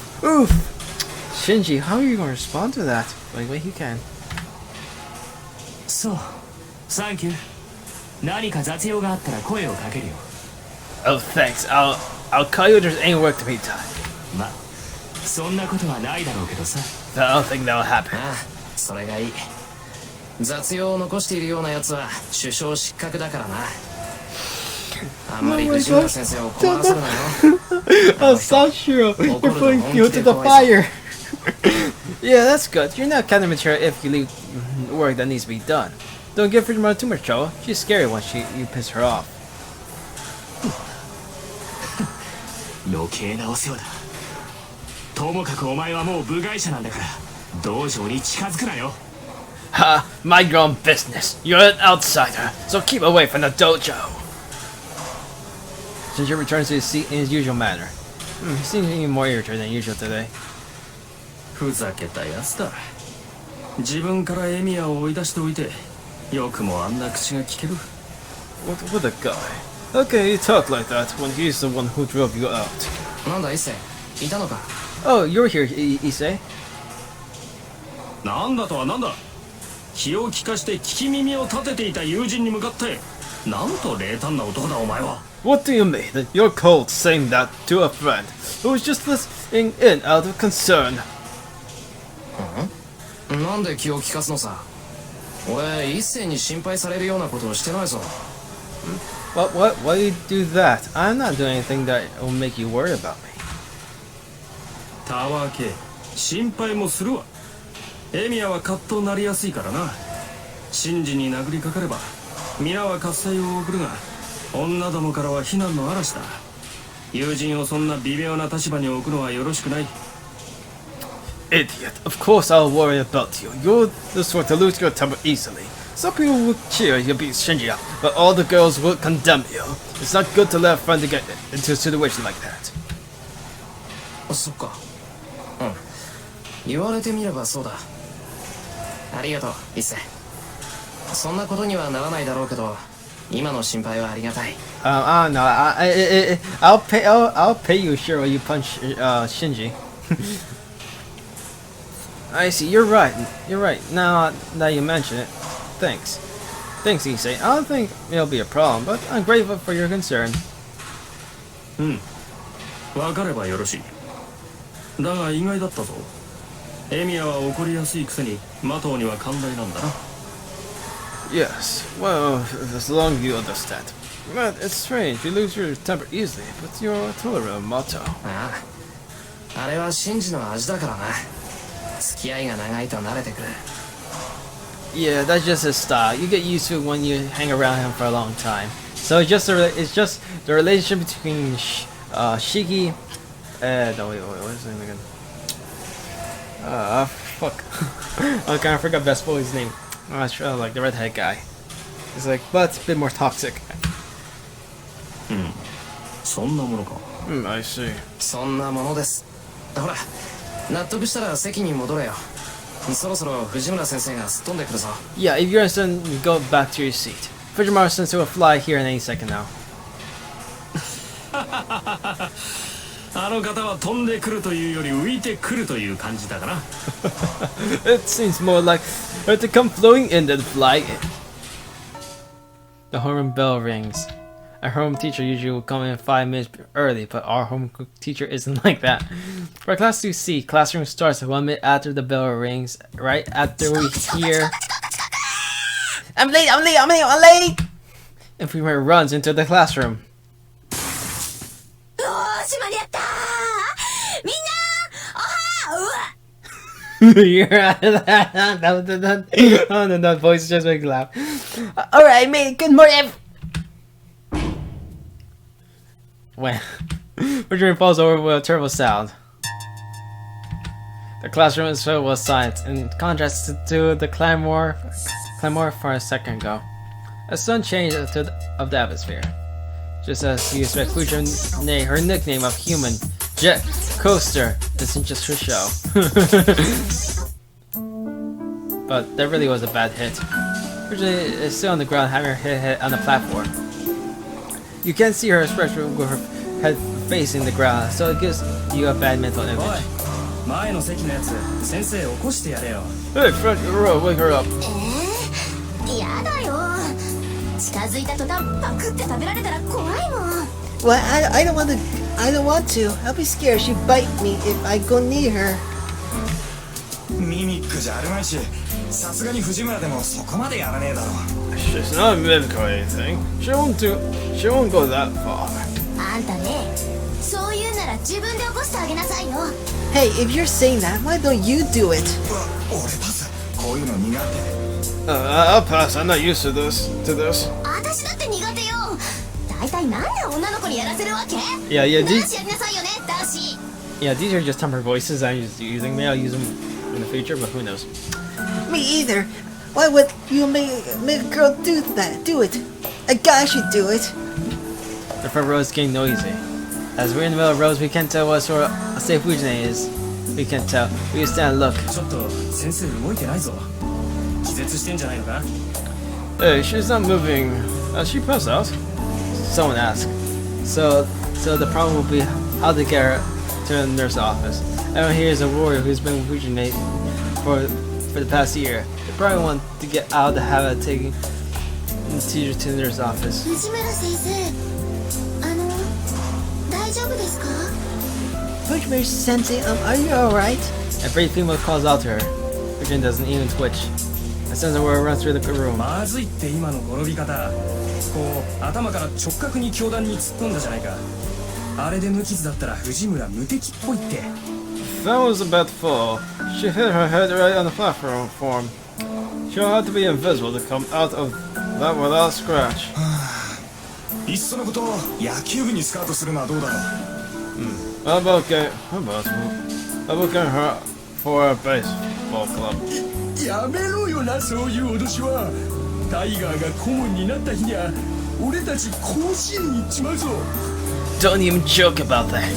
Shinji, how are you gonna respond to that? Wait, you can. そう、サンキュー。何か雑用があったら声をかけるよ。Oh, thanks. I'll call you if there's any work to be done. ま、そんなことはないだろうけどさ。I don't think that'll happen. ああそれがいい雑用を残しているようなやつは首相失格だからなあんまり藤村先生を困らせるなよ Oh, stop, Shirou. You're putting fuel to the fire. Yeah, that's good. You're not kind of mature if you leave work that needs to be done. Don't give Fujimura too much trouble. She's scary once you piss her off. 余計なお世話だ。ともかくお前はもう部外者なんだから、道場に近づくなよ。Ha! Mind your own business. You're an outsider, so keep away from the dojo. Shinji returns to his seat in his usual manner. He seems even more irritated than usual today. ふざけたやつだ自分からエミヤを追い出しておいてよくもあんな口が聞ける What a guy. How can you talk like that when he's the one who drove you out? なんだ一星いたのか Oh, you're here, Issei. なんだとはなんだ気を利かして聞き耳を立てていた友人に向かってなんと冷淡な男だお前は What do you mean that you're cold saying that to a friend who was just listening in out of concern? なんで気を利かすのさ俺一星に心配されるようなことをしてないぞ Why do you do that? I'm not doing anything that will make you worry about me. たわけ心配もするわエミヤはカッとなりやすいからな真珠に殴りかかれば皆は喝采を送るが女どもからは非難の嵐だ友人をそんな微妙な立場に置くのはよろしくない Idiot, of course I'll worry about you. You're the sort to lose your temper easily. Some people will cheer you beat Shinji up, but all the girls will condemn you. It's not good to let a friend get into a situation like that. そっか言われてみればそうだ。ありがとう、一世。そんなことにはならないだろうけど、今の心配はありがたい。I don't know. I'll pay you, Shirou, when you punch Shinji. I see. You're right. You're right. Now that you mention it, thanks. Thanks, Issei. I don't think it'll be a problem, but I'm grateful for your concern. わかればよろしい。だが意外だったぞ。エミヤは怒りやすいくせにマトウには寛大なんだな。Yes. Well, as long as you understand. But it's strange. You lose your temper easily, but you're tolerant, Mato. ああ、あれはシンジの味だからな。付き合いが長いと慣れてくる。Yeah, that's just his style. You get used to it when you hang around him for a long time. So it's just the relationship between Shiki. No, wait, what is his name again? Fuck. I kind of forgot Best Boy's name. Like the redhead guy. It's like, but it's a bit more toxic. そんなものか。I see. そんなものです。ほら、納得したら席に戻れよ。そろそろ藤村先生がすっ飛んでくるぞ。Yeah, if you're understand, go back to your seat. Fujimaru Sensei will fly here in any second now. あの方は飛んでくるというより浮いてくるという感じだかな。It seems more like her to come floating in than flying in. The home bell rings. Our home teacher usually will come in 5 minutes early, but our home teacher isn't like that. For class 2C, classroom starts 1 minute after the bell rings, right after we hear... I'm late! And Fujimaru runs into the classroom. おーし間に合ったー。みんなおはYou're oh no, that voice just makes me laugh. Alright, mate, good morning. When Fujimaru falls over with a terrible sound. The classroom is filled with silence, in contrast to the clamor for a second ago. A sudden change of the atmosphere. Just as you expect, Fujimaru, her nickname of human jet coaster, isn't just for show. But that really was a bad hit. Fujimaru is still on the ground, having her head on the platform. You can't see her expression with her head facing the ground, so it gives you a bad mental image. 前の席のやつ、先生起こしてやれよ。Hey, Fred, wake her up. やだよ。近づいた途端パクって食べられたら怖いもん。 Well, I don't want to. I'll be scared she'd bite me if I go near her. ミミックじゃあるまいし、さすがに藤村でもそこまでやらねえだろ。 She's not a mimic or anything. She won't go that far. あんたね、そう言うなら自分で起こしてあげなさいよ。 Hey, if you're saying that, why don't you do it? 俺パス。こういうの苦手。I'll pass. I'm not used to this. 私だって苦手よ。大体なんで女の子にやらせるわけ？ Yeah, 男子やりなさいよね、男子。 Yeah, these are just temporary voices I'm just using. Maybe I'll use them in the future, but who knows? Me either. Why would you make a girl do that? Do it. A guy should do it. The front row is getting noisy. As we're in the middle of rows, we can't tell what sort of safe Fujine is. We can't tell. We just stand and look. ちょっと先生動いてないぞ。気絶してんじゃないのか？ Hey, she's not moving. She passed out? Someone asked. So the problem will be how to get her to the nurse's office. Everyone here is a warrior who's been with Fujine for the past year. They probably want to get out of the habit of taking the teacher to the nurse's office. 藤村先生、大丈夫ですか？ Fujimaru Sensei, are you alright? A brave female calls out to her. Fujine doesn't even twitch. A sense of worry runs through the room. まずいって今の転び方。こう頭から直角に教壇に突っ込んだじゃないか。あれで無傷だったら藤村無敵っぽいって。That was a bad fall. She hit her head right on the platform. She'll have to be invisible to come out of that without a scratch. いっそのこと野球部にスカウトするのはどうだろう。How about getting her for a baseball club? やめろよな、そういう脅しは。タイガーが顧問になった日には俺たち甲子園に行っちまうぞ。 Don't even joke about that.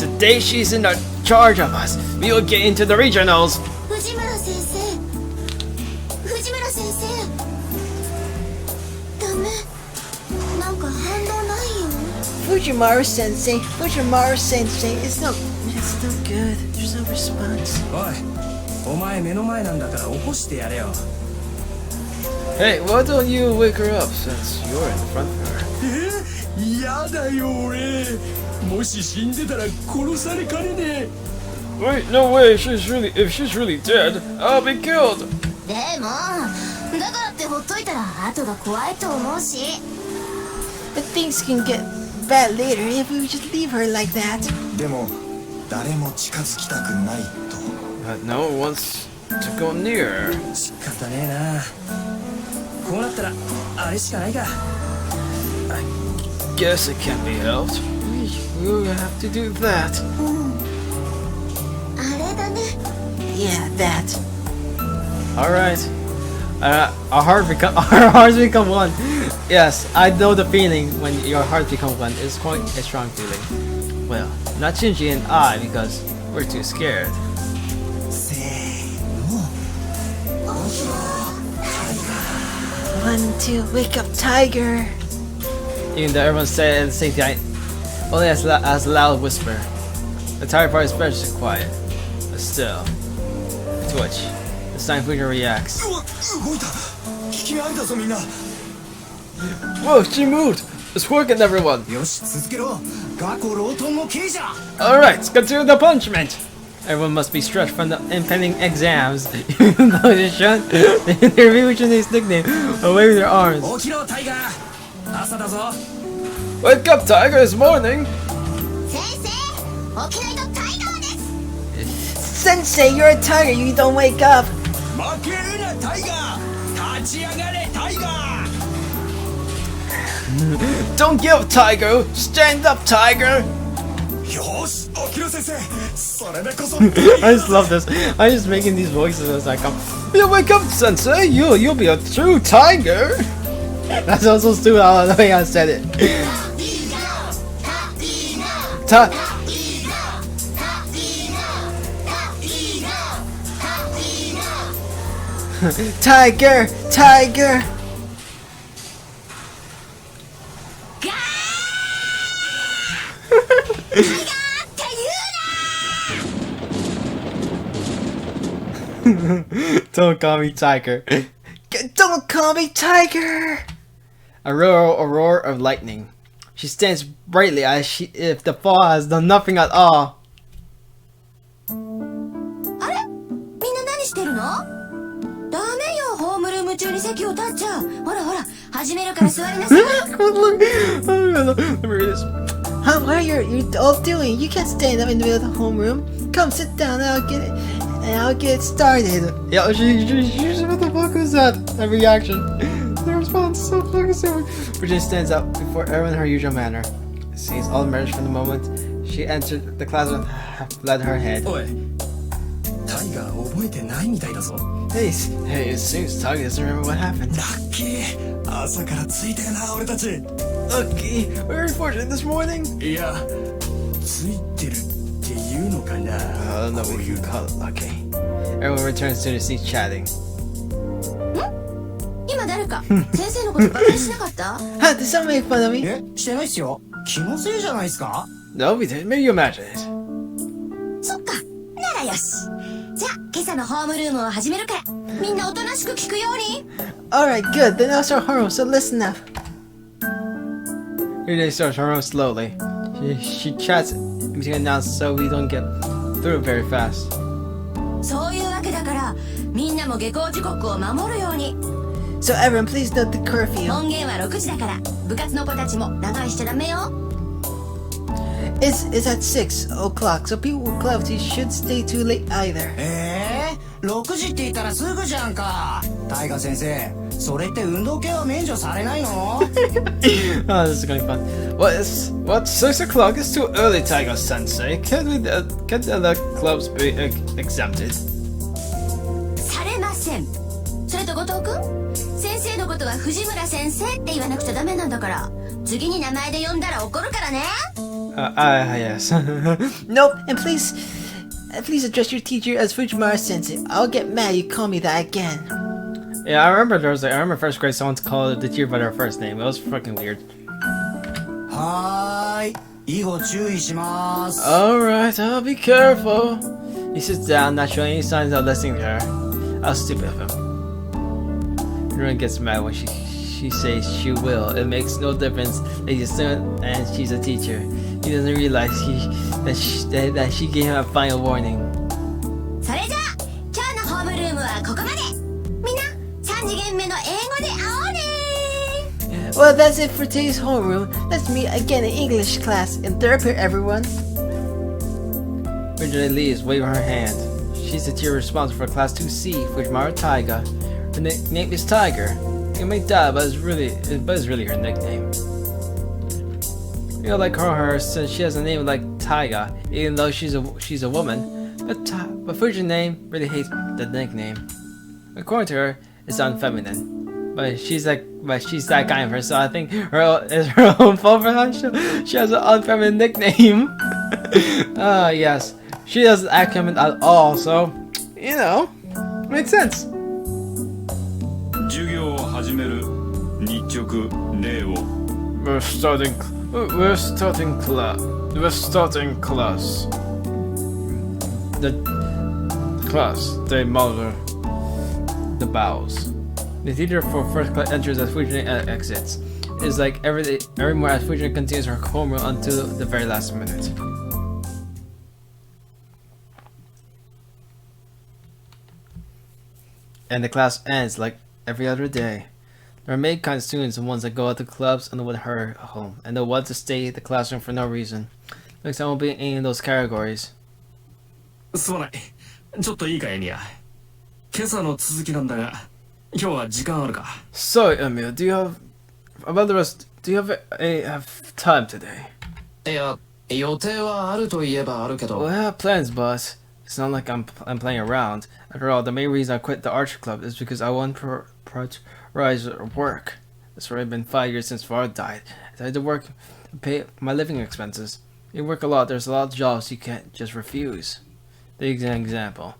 The day she's in charge of us, we will get into the regionals. 藤村先生ダメなんか反応ないよ Fujimaru Sensei it's no good. There's no response. おいお前目の前なんだから起こしてやれよ Hey, why don't you wake her up since you're in the front car? やだよ俺もし死んでたら殺されかねね Wait, no way. If she's really dead, I'll be killed. でもだからってほっといたら後が怖いと思うし But things can get bad later if we just leave her like that. でも誰も近づきたくないと But no one wants to go near. 仕方ねえなこうなったらあれしかないか Guess it can't be helped. We'll have to do that. あれだね Yeah, that. All right. Our hearts become one. Yes, I know the feeling when your hearts become one. It's quite a strong feeling. Well, not Shinji and I because we're too scared. せーの One, two, wake up, tiger. Even though everyone said it at the same time, only as a loud whisper. The tired part is better to quiet, but still. Twitch. This time Fuji reacts. うわ動いた聞きありだぞみんな Whoa, she moved! It's working, everyone! よし続けろ学校ロートンの刑じゃ Alright, let's continue the punishment! Everyone must be stretched from the impending exams, even though they shouldn't. They're reaching his nickname, away with their arms. 起きろタイガー朝だぞ Wake up, Tiger, it's morning! 先生起きないとタイガーです Sensei, you're a tiger. You don't wake up. 負けるなタイガー立ち上がれタイガー Don't give up, Tiger! Stand up, Tiger! よし起きろ先生それでこそ I just love this. I'm just making these voices as I come. Yeah, wake up, Sensei! You'll be a true tiger! That's also stupid how the way I said it. Tiger! Tiger! Don't call me Tiger. Don't call me tiger. A roar of lightning. She stands brightly as if the fall has done nothing at all. あれみんな何してるのダメよホームルーム中に席を立っちゃうほらほら始めるから座りなさい Look, let me read this. Huh? What are you all doing? You can't stand up in the middle of the homeroom. Come sit down and I'll get it started. Yeah, she what the fuck was that? That reaction. The response is so fucking stupid. Virginia stands up before everyone in her usual manner. Sees all the marriage from the moment she entered the class with led her head. おいタイガー覚えてないみたいだぞ Hey, it seems Tiger doesn't remember what happened. ラッキー朝からついてるな俺たち Lucky, very fortunate this morning. いやついてるっていうのかな I don't know what you call it, lucky. Everyone returns to the seat chatting. 今誰か先生のことバカにしなかった Huh? Did someone make fun of me? えしてないっすよ気のせいじゃないっすか No, we didn't. Maybe you imagine it. そっかならよしじゃあ今朝のホームルームを始めるからみんなおとなしく聞くように Alright, good. Then I'll start homeroom, so listen up. Virginia starts her own slowly. She chats between announcements so we don't get through it very fast. そういうわけだからみんなも下校時刻を守るように So everyone, please note the curfew. 門限は6時だから部活の子たちも長居しちゃダメよ It's at 6 o'clock, so people with cloudy should stay too late either. 6時って言ったらすぐじゃんかタイガ先生それって運動系は免除されないの Oh, this is gonna be fun. What? 6 o'clock is too early, Tiger Sensei. Can't the other clubs be exempted? されませんそれと後藤くん先生のことは藤村先生って言わなくちゃダメなんだから次に名前で呼んだら怒るからね Yes. Nope, and please address your teacher as Fujiwara-sensei. I'll get mad you call me that again. Yeah, I remember I remember first grade someone called the teacher by their first name. It was fucking weird. はーい。以後注意します。 Alright, I'll be careful. He sits down, not showing any signs of listening to her. How stupid of him. Everyone gets mad when she says she will. It makes no difference that he's a student and she's a teacher. He doesn't realize that she gave him a final warning. それじゃあ今日のホームルームはここまで。みんな3次元目の英語で会おうね。 Well, that's it for today's homeroom. Let's meet again in English class in third period, everyone. Virginia leaves, waving her hand. She's the teacher responsible for Class 2C, Fujiwara Taiga. Her nickname is Tiger. You may doubt, but it's really her nickname. You know, like her since she has a name like Taiga, even though she's a woman. But Fuji's name really hates the nickname. According to her, it's unfeminine. But she's that kind of her, so I think it's her own fault for that. She has an unfeminine nickname. Yes. She doesn't act feminine at all, so, you know, makes sense. 授業を始める。日直礼を。We're starting class. The class, they mutter the bows. The theater for first class enters as Fujina exits. It is like every morning as Fujina continues her homeroom until the very last minute. And the class ends like every other day. There are many kinds of students, the ones that go out to clubs and the ones that hurry home, and the ones that stay in the classroom for no reason. Next time won't be in any of those categories. すまない。ちょっといいか、エミヤ。今朝の続きなんだが、今日は時間あるか。 So, Emil, do you have time today? いや、予定はあると言えばあるけど。 Well, I have plans, but it's not like I'm playing around. After all, the main reason I quit the archer club is because I want to prioritize work. It's already been 5 years since father died. I had to work to pay my living expenses. You work a lot. There's a lot of jobs you can't just refuse. Take an example.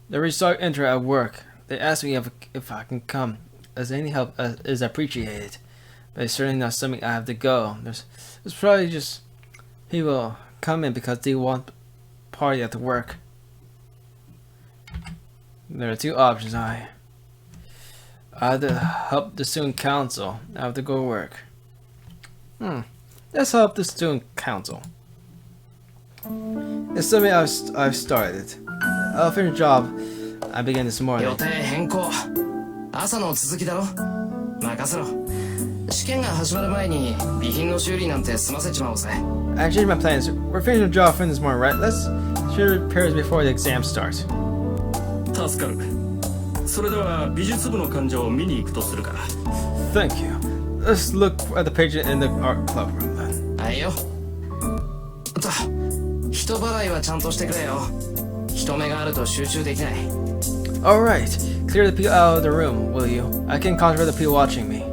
The restart enter at work. They asked me if I can come, as any help is appreciated. But it's certainly not something I have to go. There's probably just people come in because they want party at the work. There are two options. I have to help the student council. I have to go work. Let's help the student council. It's something I've started. I'll finish a job I began this morning. 予定変更。朝の続きだろ。任せろ。試験が始まる前に備品の修理なんて済ませちまおうぜ。I changed my plans. We're finishing a job for this morning, right? Let's should repairs before the exam starts. 助かる。それでは美術部の患者を見に行くとするか。 Thank you. Let's look at the patient in the art club room then. はいよ。人払いはちゃんとしてくれよ。人目があると集中できない。Alright, clear the people out of the room, will you? I can control the people watching me.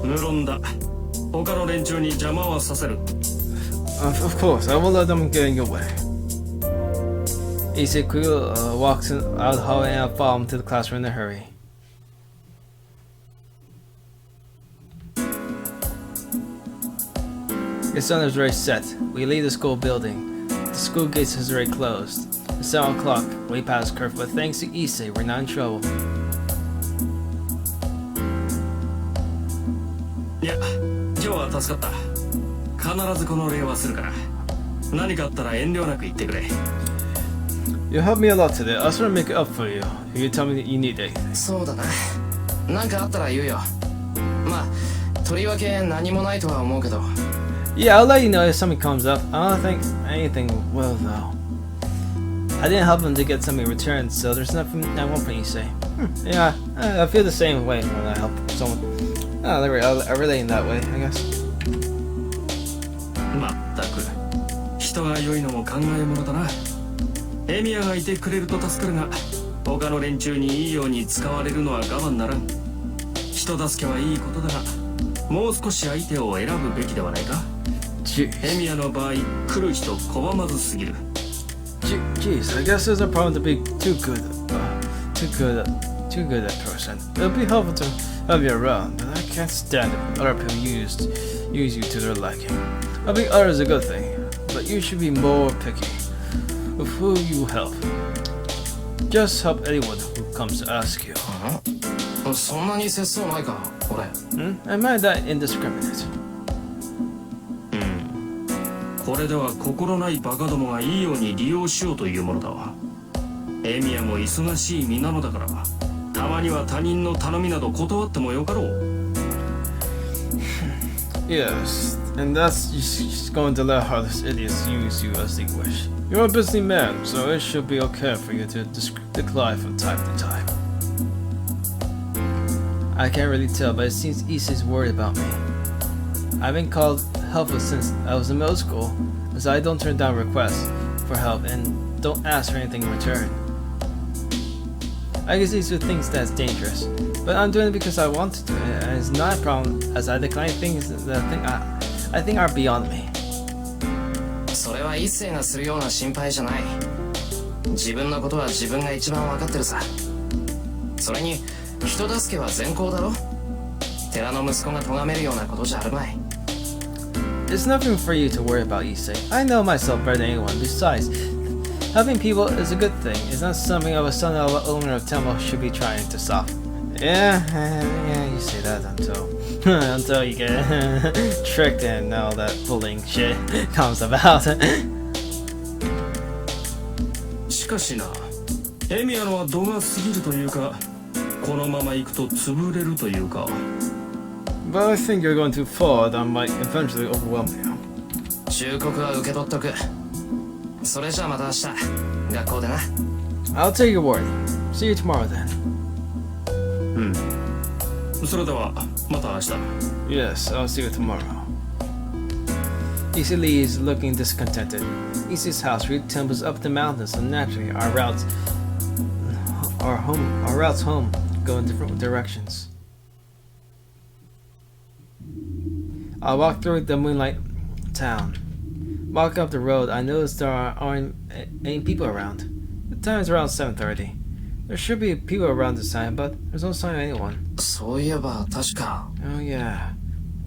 無論だ。他の連中に邪魔はさせる。Of course, I won't let them get in your way. Issei walks out of the hallway and I follow him to the classroom in a hurry. The sun is already set. We leave the school building. The school gates is already closed. It's 7 o'clock, way past curfew, but thanks to Issei, we're not in trouble. いや、今日は助かった。必ずこの礼はするから。何かあったら遠慮なく言ってくれ。You helped me a lot today. I just want to make it up for you. If you tell me that you need anything. そうだな。なんかあったら言うよ。まあ、とりわけ何もないとは思うけど。Yeah, I'll let you know if something comes up. I don't think anything will, though. I didn't help him to get something returned, so there's nothing I want from you say. Yeah, I feel the same way when I help someone. I relate in that way, I guess. まったく、人が良いのも考えものだな。エミヤがいてくれると助かるが、他の連中にいいように使われるのは我慢ならん。人助けはいいことだが、もう少し相手を選ぶべきではないか。エミヤの場合来る人拒まずすぎる。 Jeez, I guess there's a problem to be too good at person. It'll be helpful to have you around, but I can't stand it when other people use you to their liking. Helping others is a good thing, but you should be more picky with who you help. Just help anyone who comes to ask you. そんなに節操ないか俺。 Am I that indiscriminate? これでは心ないバカどもがいいように利用しようというものだわ。エミヤも忙しい身なのだから、たまには他人の頼みなど断ってもよかろう。Yes, and that's just going to let heartless idiots use you as they wish. You're a busy man, so it should be okay for you to decline from time to time. I can't really tell, but it seems Issei's worried about me. I've been called helpless since I was in middle school, as I don't turn down requests for help and don't ask for anything in return. I guess Issei thinks that's dangerous, but I'm doing it because I want to do it, and it's not a problem as I decline things that I think are beyond me. それは一星がするような心配じゃない。自分のことは自分が一番分かってるさ。それに人助けは善行だろ。寺の息子が咎めるようなことじゃあるまい。 It's nothing for you to worry about, Issei. I know myself better than anyone. Besides, helping people is a good thing. It's not something of a son of an owner of temple should be trying to stop. Yeah, you say that until you get tricked and all that bullying shit comes about. しかしな、エミヤのは度が過ぎるというか、このまま行くと潰れるというか。 But I think you're going too far that might eventually overwhelm you. 忠告は受け取っとく。それじゃあまた明日学校でな。 I'll take your warning. See you tomorrow then. それではまた明日。 Yes, I'll see you tomorrow. Issei leaves looking discontented. Issei's house route tumbles up the mountains, so naturally our routes home go in different directions. I walk through the moonlight town. Walking up the road, I notice there aren't any people around. The time is around 7:30. There should be people around this time, but there's no sign of anyone. そういえば確か。 Oh yeah,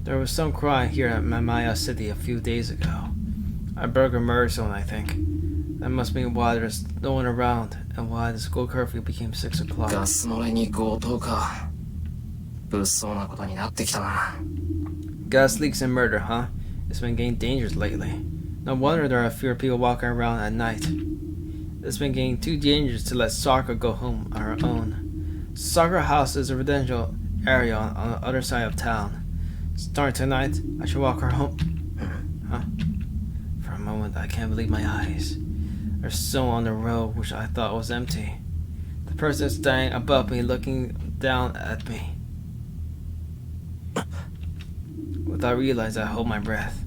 there was some crime here at Mamaya City a few days ago. A burger murder zone, I think. That must be why there's no one around and why the school curfew became 6 o'clock. ガス漏れに強盗か。物騒なことになってきたな。 Gas leaks and murder, huh? It's been getting dangerous lately. No wonder there are fewer people walking around at night. It's been getting too dangerous to let Sakura go home on her own. Sakura House is a residential area on the other side of town. Starting tonight, I should walk her home. Huh? For a moment, I can't believe my eyes. There's someone on the road which I thought was empty. The person is standing above me looking down at me. Without realizing, I hold my breath.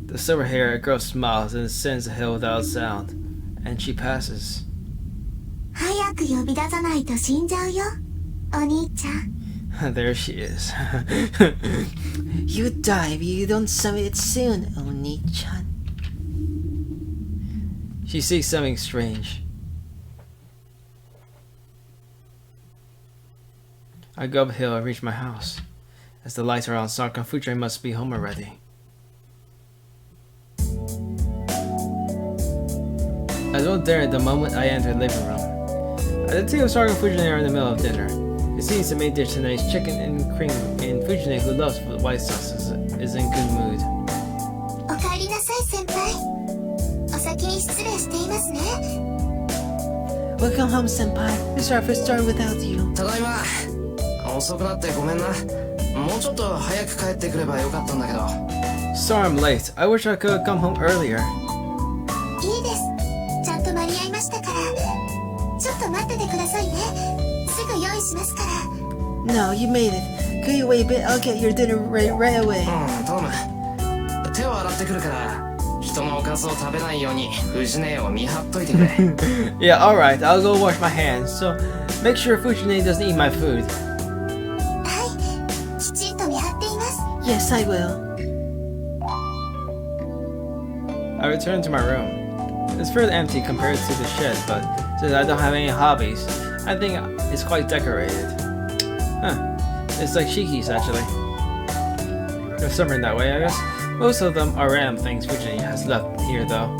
The silver-haired girl smiles and ascends the hill without a sound, and she passes. 早く呼び出さないと死んじゃうよ、お兄ちゃん。 There she is. You die if you don't summon it soon, Oni-chan. She sees something strange. I go uphill and reach my house. As the lights are on, Sakura and Fujire must be home already. I don't dare at the moment I enter the living room. I detect Sakura and Fujire are in the middle of dinner. It seems the main dish tonight is chicken and cream, and Fujire, who loves white sauce, is in good mood. おかえりなさい、先輩。お先に失礼していますね。 Welcome home, senpai. This breakfast started without you. ただいま。遅くなってごめんな。もうちょっと早く帰ってくればよかったんだけど。 Sorry I'm late. I wish I could come home earlier. いいです。ちゃんと間に合いましたから。ちょっと待っててくださいね。すぐ用意しますから。 No, you made it. Could you wait a bit? I'll get your dinner right away. 頼む。手を洗ってくるから、人のおかずを食べないように藤姉を見張っといてくれ。Yeah, alright. I'll go wash my hands. So, make sure Fujine doesn't eat my food. はい。きちんと見張っています。 Yes, I will. I return to my room. It's fairly empty compared to the shed, but since I don't have any hobbies, I think it's quite decorated. Huh. It's like Shiki's actually. They're summering that way, I guess. Most of them are random things Virginia has left here though.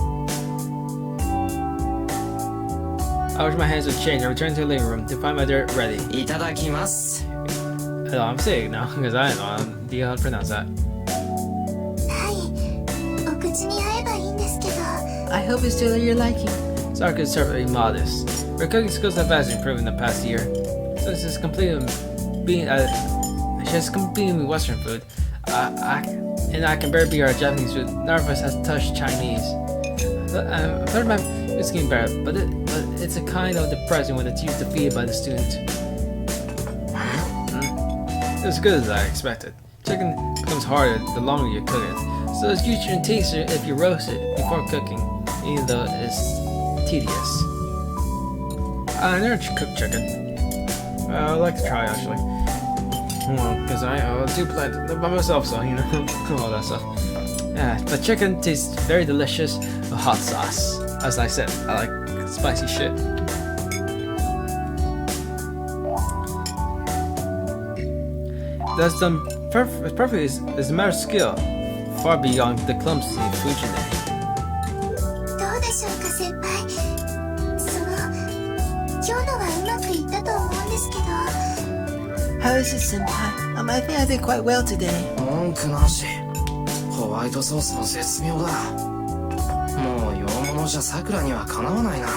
I wash my hands with change and return to the living room to find my dirt ready. いただきます Hello, I'm saying now, because I don't know how to pronounce that. はいお口に合えばいいんですけど I hope it's to your liking. Sarka is certainly modest. Her cooking skills have vastly improved in the past year. Since it's completely she has completely Western food. And I can barely be our Japanese food. None of us has touched Chinese. I've heard my it's getting better, but it's a kind of depressing when it's used to feed by the student. It's as good as I expected. Chicken becomes harder the longer you cook it, so it's usually and tastier if you roast it before cooking, even though it's tedious. I never cooked chicken. I'd like to try actually. Well, because I do plant it by myself, so you know, all that stuff. Yeah, but chicken tastes very delicious with hot sauce. As I said, I like spicy shit. That's done perfectly is a matter of skill, far beyond the clumsy Fujine. どうでしょうか先輩今日のはうまくいったと思うんですけど How is it, senpai? I think I did quite well today. 文句なしホワイトソースも絶妙だもう洋物じゃさくらにはかなわないな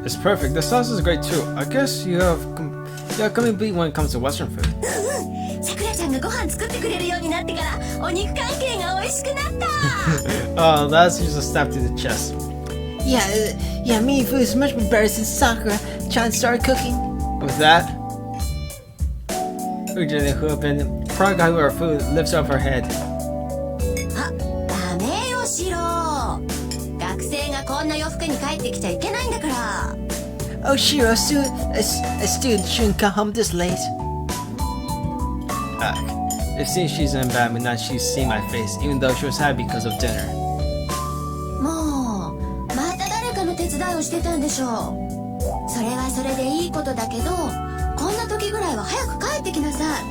It's perfect. The sauce is great too. I guess you have complete when it comes to Western food. さくらちゃんがご飯作ってくれるようになってからお肉関係が美味しくなった Oh, that's just a stab to the chest. Yeah, me food is much better since Sakura-chan started cooking. With that, Fujine, who have been proud of our food, lifts up her head. あ、ダメよシロ学生がこんな洋服に帰ってきちゃいけないんだから Oh, Shirou, a student shouldn't come home this late. It seems she's in a bad mood now she's seen my face, even though she was happy because of dinner. もうまた誰かの手伝いをしてたんでしょうそれはそれでいいことだけどこんな時ぐらいは早く帰ってきなさい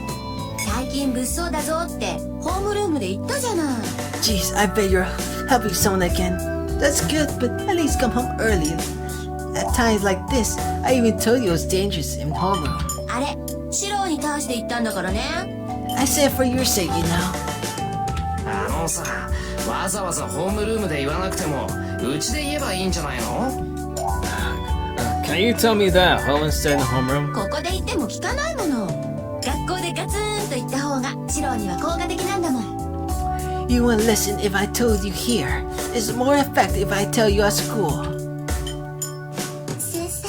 最近物騒だぞってホームルームで言ったじゃない Jeez, I bet you're helping someone again. That's good, but at least come home early. At times like this, I even told you it was dangerous in homeroom. あれシロに対して言ったんだからね I said for your sake, you know. あのさわざわざホームルームで言わなくてもうちで言えばいいんじゃないの Can you tell me that home instead in the homeroom? ここで言っても聞かないもの学校でガツンと言った方がシロには効果的なんだもん You won't listen if I told you here. It's more effective if I tell you at school. 先生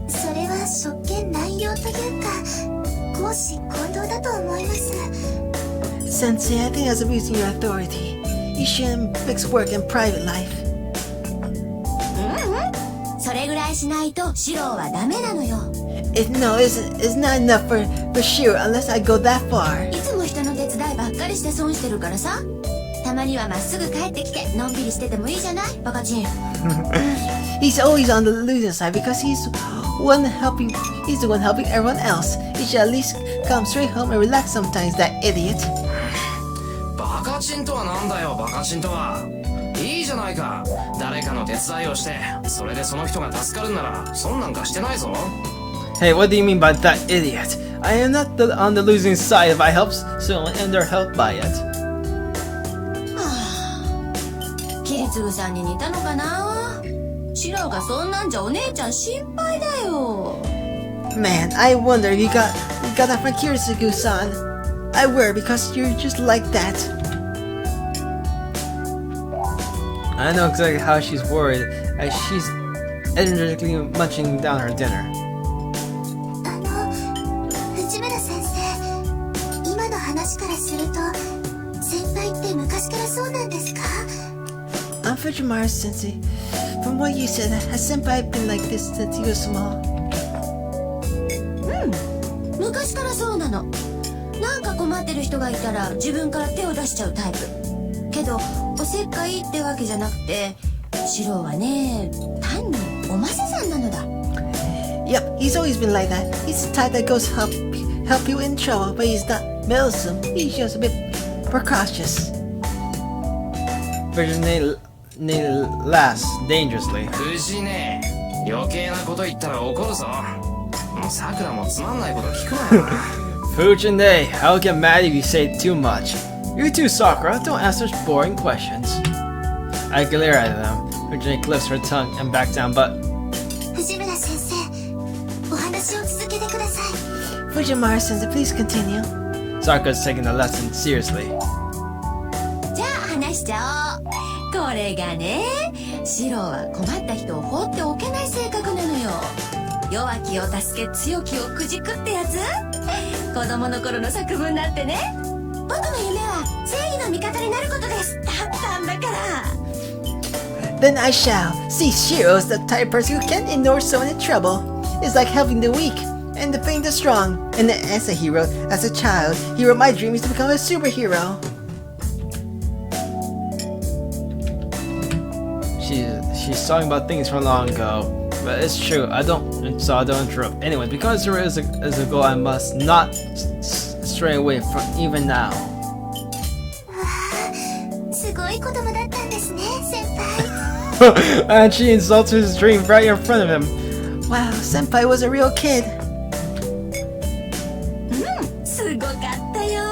それは職権乱用というか公私混同だと思います Sensei, I think that's abusing your authority. You shouldn't mix work and private life. それぐらいしないとシロはダメなのよ It's not enough for Shirou unless I go that far. いつも人の手伝いばっかりして損してるからさたまにはまっすぐ帰ってきてのんびりしててもいいじゃないバカチン He's always on the losing side because he's the one helping everyone else. He should at least come straight home and relax sometimes, that idiot. バカチンとはなんだよバカチンとはいいじゃないか誰かの手伝いをしてそれでその人が助かるなら損なんかしてないぞ Hey, what do you mean by that, idiot? I am not on the losing side if I help someone and they're helped by it. キリツグさんに似たのかなシロがそんなんじゃお姉ちゃん心配だよ Man, I wonder if you got that from Kirisugu-san. I worry because you're just like that. I know exactly how she's worried as she's energetically munching down her dinner. 内村先生今の話からすると先輩って昔からそうなんですか I'm Fujimaru Sensei. From what you said, has Senpai been like this since he was small? 昔からそうなのなんか困ってる人がいたら自分から手を出しちゃうタイプけどおせっかいってわけじゃなくてシロはね、単におませさんなのだ。 Yep, he's always been like that. He's the type that goes help you in trouble, but he's not meddlesome. He's just a bit precautious. Virginia laughs dangerously. 藤ね、余計なこと言ったら怒るぞ。もうさくらもつまんないこと聞くなよな。Fujine, I'll get mad if you say too much. You too, Sakura, don't ask such boring questions. I glare at them. Fujine clips her tongue and back down, but 藤村先生、お話を続けてください。 Fujimura-sensei, please continue. Sakura's taking the lesson seriously. じゃあ話しちゃおう。これがね、シロは困った人を放っておけない性格なのよ。弱きを助け、強きをくじくってやつ。子供の頃の作文だってね、僕の夢は正義の味方になることですだったんだから。 Then I shall. See, Shirou is the type of person who can't ignore someone in trouble. It's like helping the weak and defending the strong. And as a hero, as a child, my dream is to become a superhero. She's talking about things from long ago, but it's true. I don't interrupt. Anyway, because there is a goal, I must not stray away from even now. すごい子供だったんですね、先輩。And she insults his dream right in front of him. Wow, Senpai was a real kid. すごかったよ。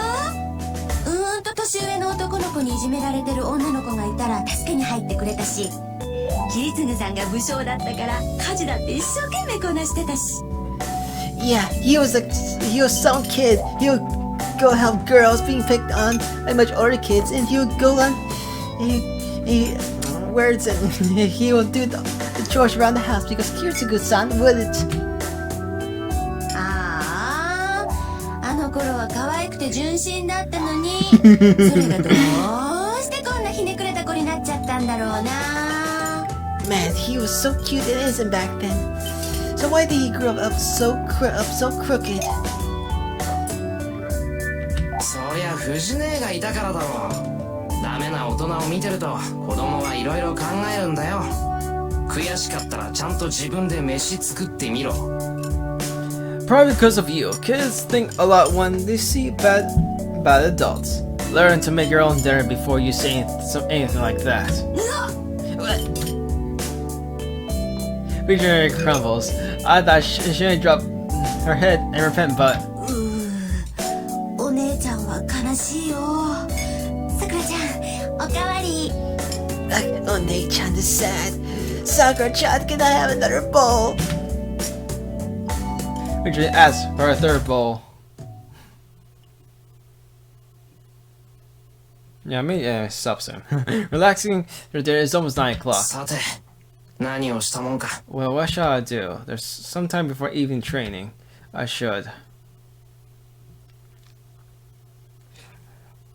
年上の男の子にいじめられてる女の子がいたら助けに入ってくれたし、桐次さんが武将だったから家事だって一生懸命こなしてたし。 Yeah, he was some kid. He would go help girls being picked on by much older kids, and he would go on words and he would do the chores around the house because Kirtsugu-san wouldn't. ああ、あの頃は可愛くて純真だったのに、それがどうしてこんなひねくれた子になっちゃったんだろうな。 Man, he was so cute and innocent back then. So why did he grow up so crooked? そうや藤姉がいたからだろう。ダメな大人を見てると子供はいろいろ考えるんだよ。悔しかったらちゃんと自分で飯作ってみろ。 Probably because of you. Kids think a lot when they see bad adults. Learn to make your own dinner before you say anything like that. Virginia crumbles. I thought she should drop her head and repent, but お姉ちゃんは悲しいよ。さくらちゃん、おかわり。 One-chan is sad. Sakura-chan, can I have another bowl? Virginia asks for a third bowl. Yeah, it stops him. Relaxing, there is almost 9 o'clock. さて、何をしたもんか。 Well, what shall I do? There's some time before evening training. I should.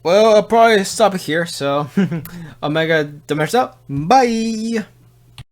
Well, I'll probably stop it here, so Omega Demersa, bye!